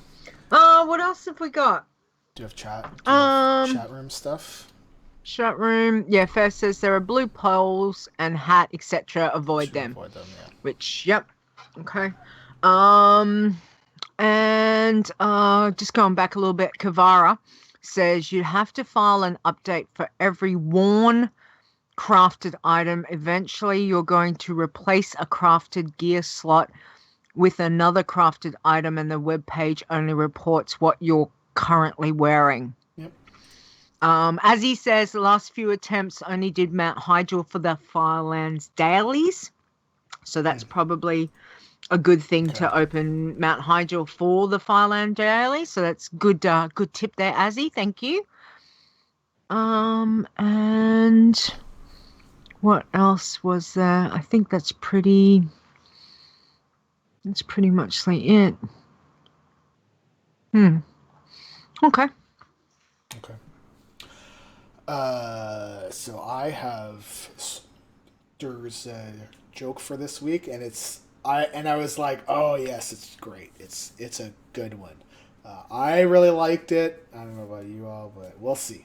What else have we got? Do you have chat room stuff? Chat room. Yeah, first says there are blue poles and hat, etc. Avoid them. Yeah. Which, yep. Okay. And just going back a little bit, Kavara says you have to file an update for every worn crafted item. Eventually, you're going to replace a crafted gear slot with another crafted item, and the web page only reports what you're currently wearing. Yep. As he says, the last few attempts only did Mount Hyjal for the Firelands dailies. So that's probably a good thing to open Mount Hyjal for the Fireland daily. So that's good tip there, Azzy. Thank you. And what else was there? I think that's pretty much like it. Okay. So I have there's a joke for this week, and I was like, oh yes, it's great. It's a good one. I really liked it. I don't know about you all, but we'll see.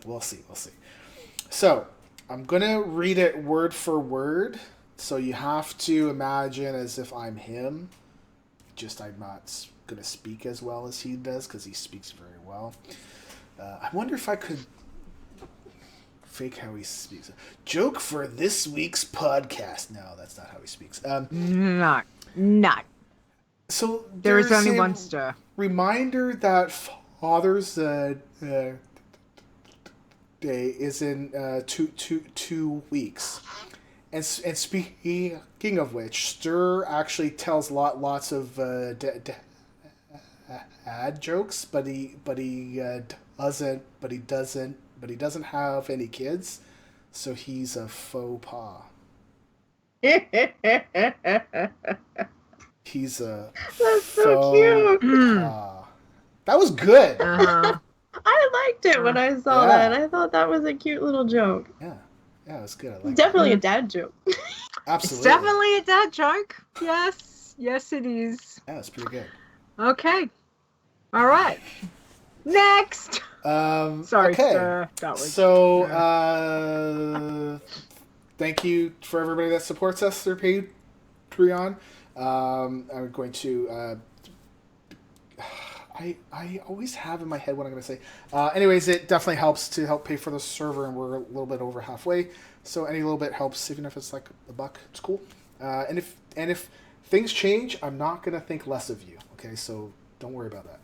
So I'm gonna read it word for word. So you have to imagine as if I'm him. Just I'm not gonna speak as well as he does because he speaks very well. I wonder if I could fake how he speaks. Joke for this week's podcast. No, that's not how he speaks. No. So There is there's only a one stir. reminder that Father's Day is in 2 weeks. And speaking of which, Stir actually tells lots of dad jokes, but he doesn't have any kids, so he's a faux pas. He's a That's so faux cute. pas. That was good. Uh-huh. I liked it when I saw Yeah. that. I thought that was a cute little joke. Yeah, it was good. I like Definitely it. a dad joke. Absolutely. It's definitely a dad joke. Yes, it is. Yeah, it's pretty good. Okay. All right. Next. Sorry, okay. sir. That was Thank you for everybody that supports us through Patreon. I'm going to. I always have in my head what I'm going to say. Anyways, it definitely helps to help pay for the server, and we're a little bit over halfway. So any little bit helps, even if it's like $1, it's cool. And if things change, I'm not going to think less of you. Okay, so don't worry about that.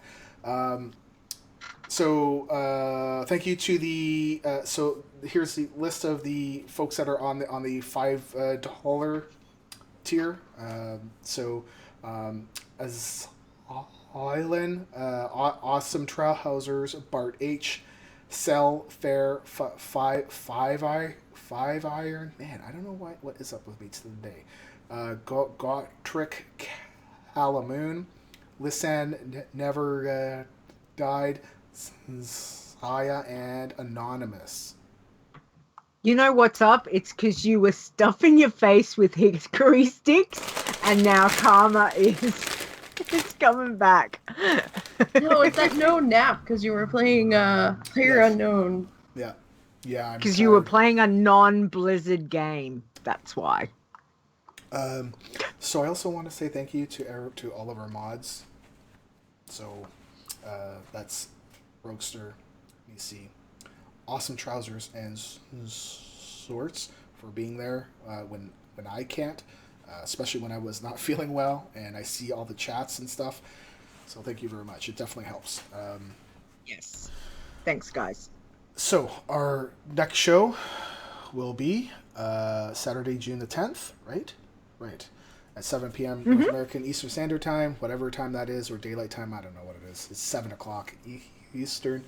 Thank you to the. So here's the list of the folks that are on the $5 tier. As Island, Awesome Trailhousers, Bart H, Cell, Fair, Five Iron. Man, I don't know what is up with me today. Gotrick, Calamoon, Lisan, Never Died, Saya, and Anonymous. You know what's up? It's because you were stuffing your face with hickory sticks, and now karma is coming back. No, it's that no nap because you were playing Player Unknown. Yeah. Because you were playing a non-Blizzard game. That's why. So I also want to say thank you to all of our mods. So that's Roguester, Nisey, Awesome Trousers, and Sorts for being there when I can't, especially when I was not feeling well, and I see all the chats and stuff. So thank you very much. It definitely helps. Yes. Thanks, guys. So our next show will be Saturday, June the 10th, right? Right. At 7 p.m. North American Eastern Standard Time, whatever time that is, or daylight time, I don't know what it is. It's 7 o'clock Eastern.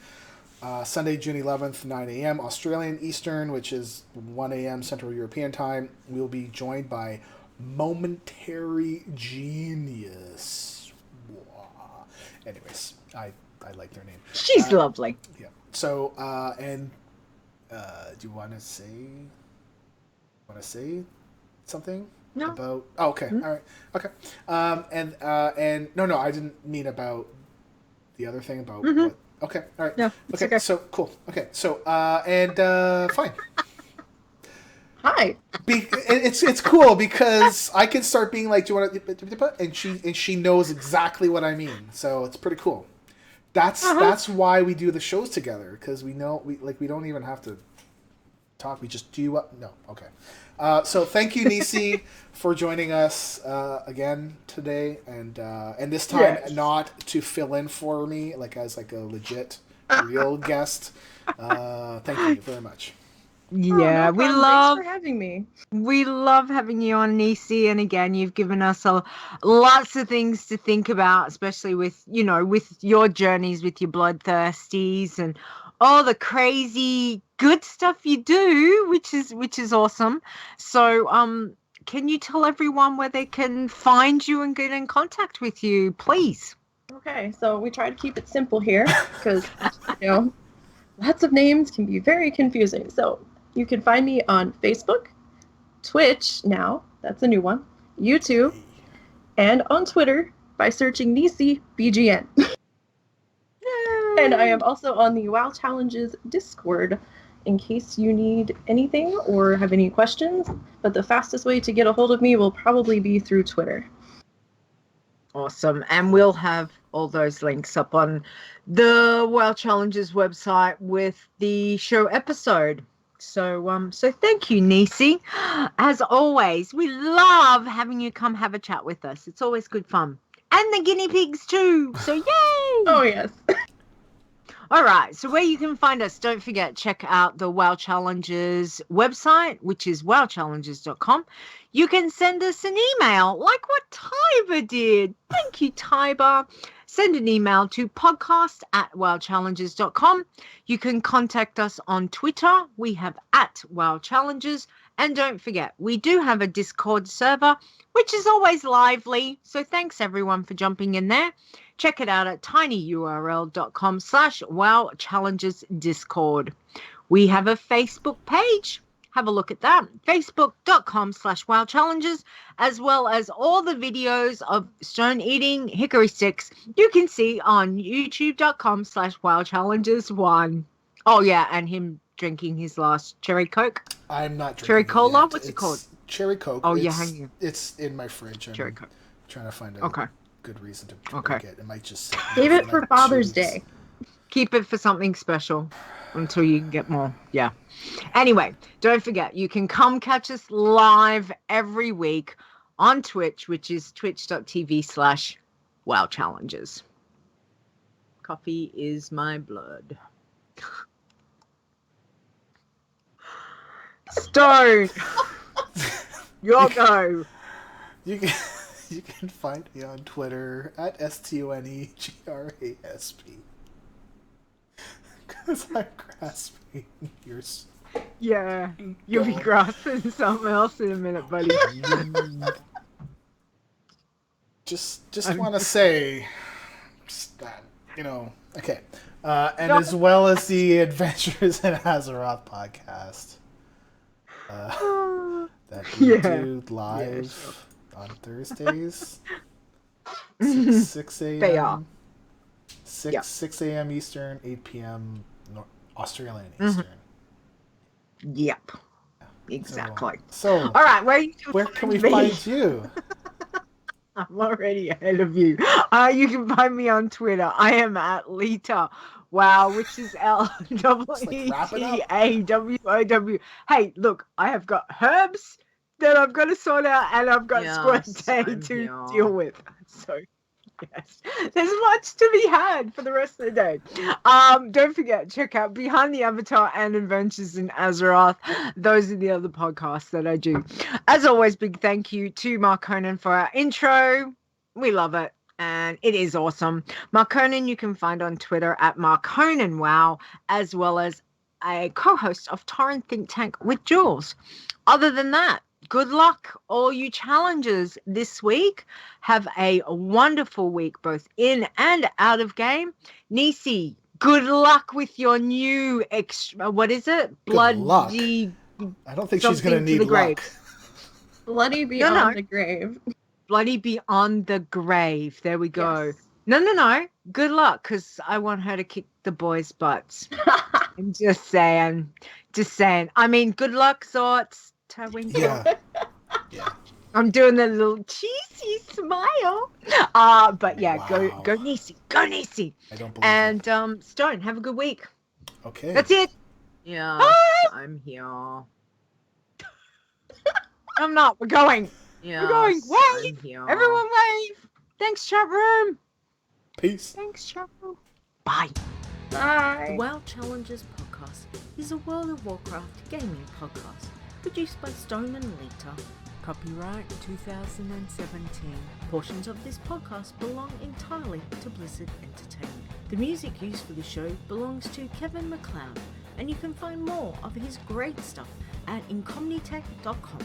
Sunday, June 11th, 9 a.m. Australian Eastern, which is 1 a.m. Central European Time. We'll be joined by Momentary Genius. Anyways, I like their name. She's lovely. Yeah. So, do you want to say something? No. About okay, all right, okay, and no, I didn't mean about the other thing about what. Okay, all right, No, it's okay. So cool. Okay, so fine. Hi. It's cool because I can start being like, do you want to? And she knows exactly what I mean, so it's pretty cool. That's why we do the shows together, because we know we don't even have to talk. We just do what? No, okay. So thank you, Nisey, for joining us again today, and this time not to fill in for me, as a legit, real guest. Thank you very much. Yeah, no problem. Thanks for having me. We love having you on, Nisey, and again, you've given us lots of things to think about, especially with your journeys with your bloodthirsties and all the crazy good stuff you do, which is awesome. So, can you tell everyone where they can find you and get in contact with you, please? Okay, so we try to keep it simple here because lots of names can be very confusing. So you can find me on Facebook, Twitch now, that's a new one, YouTube, and on Twitter by searching NiseyBGN. And I am also on the WoW Challenges Discord in case you need anything or have any questions. But the fastest way to get a hold of me will probably be through Twitter. Awesome. And we'll have all those links up on the WoW Challenges website with the show episode. So thank you, Nisey. As always, we love having you come have a chat with us. It's always good fun. And the guinea pigs too. So yay! Oh, yes. All right. So where you can find us, don't forget, check out the WoW Challenges website, which is wowchallenges.com. You can send us an email like what Tiber did. Thank you, Tiber. Send an email to podcast@wowchallenges.com. You can contact us on Twitter. We have @wowchallenges. And don't forget, we do have a Discord server, which is always lively. So thanks everyone for jumping in there. Check it out at tinyurl.com/wowchallengesdiscord. We have a Facebook page. Have a look at that. Facebook.com/wowchallenges, as well as all the videos of Stone eating hickory sticks you can see on youtube.com/wowchallenges1. Oh yeah, and him drinking his last cherry Coke. I'm not drinking cherry cola. It What's it called? Cherry Coke. Oh yeah, hanging. It's in my fridge. I'm cherry Coke. Trying to find a good reason to drink it. It might just save it for Father's Day. Keep it for something special until you can get more. Yeah. Anyway, don't forget, you can come catch us live every week on Twitch, which is twitch.tv/wowchallenges. Coffee is my blood. Stone! Your go! You can find me on Twitter @STONEGRASP. Because I'm grasping yours. Yeah, you'll be grasping something else in a minute, buddy. just want to say that, okay. And as well as the Adventures in Azeroth podcast that we do live on Thursdays, 6 a.m. They are. 6 a.m. Eastern, 8 p.m. Australian Eastern. Yep. Exactly. So all right, where can we find you? I'm already ahead of you. You can find me on Twitter. I am at Leeta. Wow, which is LEETAWOW. Hey, look, I have got herbs that I've got to sort out, and I've got Squirt Day to deal with. So, yes, there's much to be had for the rest of the day. Don't forget, check out Behind the Avatar and Adventures in Azeroth. Those are the other podcasts that I do. As always, big thank you to Mark Conan for our intro. We love it. And it is awesome. Mark Conan, you can find on Twitter @MarkConanWow, as well as a co-host of Torrent Think Tank with Jules. Other than that, good luck, all you challengers this week. Have a wonderful week, both in and out of game. Nisey, good luck with your new what is it? Bloody. I don't think she's going to need luck. Bloody Beyond the Grave. Bloody Beyond the Grave. There we go. Yes. No. Good luck, because I want her to kick the boys' butts. I'm just saying. I mean, good luck, Sorts. Yeah. I'm doing the little cheesy smile. But yeah, Wow. go Nisey. Go Nisey. I don't believe And Stone, have a good week. Okay. That's it. Yes, I'm here. I'm not. We're going. Yes, We're going. I'm Wave. here. Everyone wave. Thanks, chat room. Peace. Thanks, chat room. Bye. The Bye. WoW Challenges podcast is a World of Warcraft gaming podcast produced by Stone and Leeta. Copyright 2017. Portions of this podcast belong entirely to Blizzard Entertainment. The music used for the show belongs to Kevin MacLeod, and you can find more of his great stuff at incomnitech.com.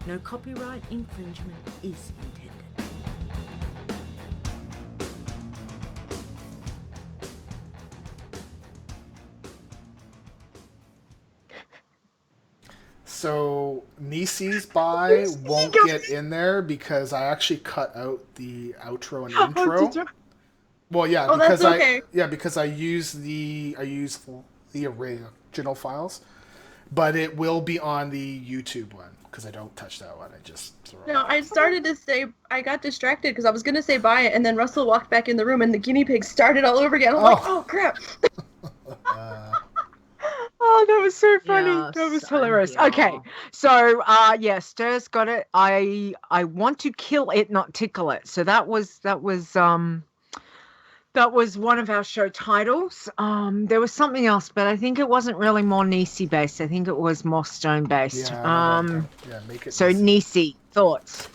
No copyright infringement is intended. So Nisey's buy won't get in there because I actually cut out the outro and intro. Well, yeah, Oh, because that's okay. because I use the original files, but it will be on the YouTube one because I don't touch that one. I just throw it No, out. I started to say, I got distracted because I was going to say bye, and then Russell walked back in the room and the guinea pig started all over again. I'm like, oh crap. Oh, that was so funny. Yes, That was I'm hilarious. here. Okay, so yeah, Stir's got it. I want to kill it, not tickle it. So that was one of our show titles. There was something else, but I think it wasn't really more Nisey based. I think it was more Stone based. Make it So Nisey, thoughts?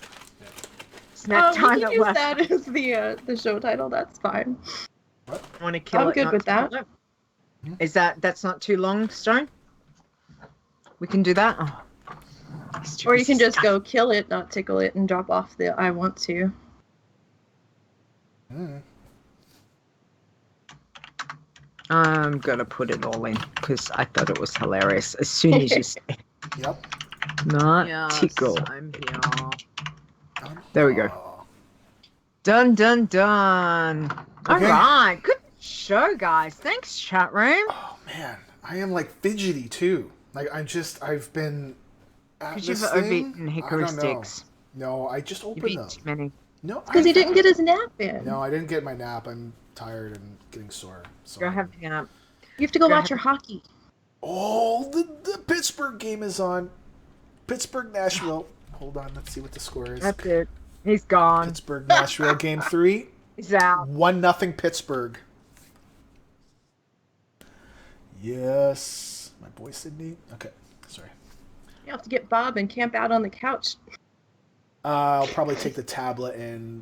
It's that We time can at use work. that as the show title. That's fine. Want to kill I'm it? good not with that. tickle it? Is that's not too long, Stone? We can do that. Oh. Or you can just go kill it, not tickle it, and drop off the I want to. I'm gonna put it all in because I thought it was hilarious. As soon as you say Yep. not Yes, tickle. I'm here. There we go. Done, done, done. All Okay. right. Good show, guys. Thanks, chat room. Oh man, I am like fidgety too. Like I've been at Because this you've thing. overeaten hickory I don't know. sticks. No, I just You've opened eaten them. too many. No, Because he didn't get his nap in. No, I didn't get my nap. I'm tired and getting sore. So. Go have a nap. You have to go Go watch ahead. your hockey. Oh, the Pittsburgh game is on. Pittsburgh Nashville. Hold on, let's see what the score is. That's it. He's gone. Pittsburgh Nashville game 3. He's out. 1-0 Pittsburgh. Yes, my boy Sydney. Okay, sorry. You have to get Bob and camp out on the couch. I'll probably take the tablet and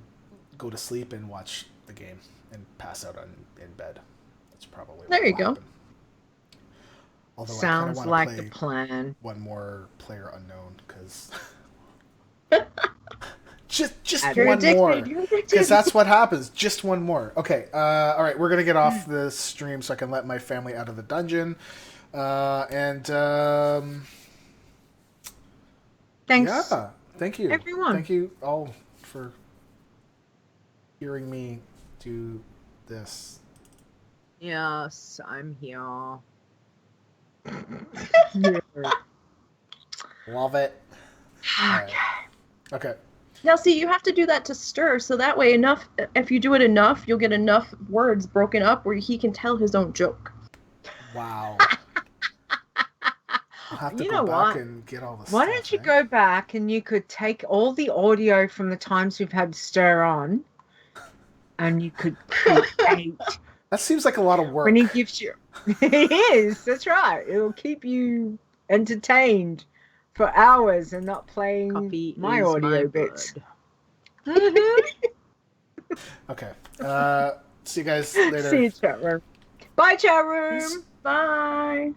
go to sleep and watch the game and pass out in bed. That's probably what There you will go. happen. Although Sounds I kind like of the want to play plan. one more player unknown because just You're one more. addicted. You're addicted. Because that's what happens. Just one more. Okay. All right. We're gonna get off the stream so I can let my family out of the dungeon. Thanks, Yeah. Thank you, everyone. Thank you all for hearing me do this. Yes, I'm here. Yeah. Love it. Okay. Okay. Now, see, you have to do that to Stir, so that way if you do it enough, you'll get enough words broken up where he can tell his own joke. Wow. I'll have to You go know back what? and get all this. Why don't you go back and you could take all the audio from the times we've had Stir on, and you could create That seems like a lot of work. when he gives you. It is. That's right. It'll keep you entertained for hours and not playing Copy my is audio my bits. word. Okay. See you guys later. See you, chat room. Bye, chat room. Peace. Bye.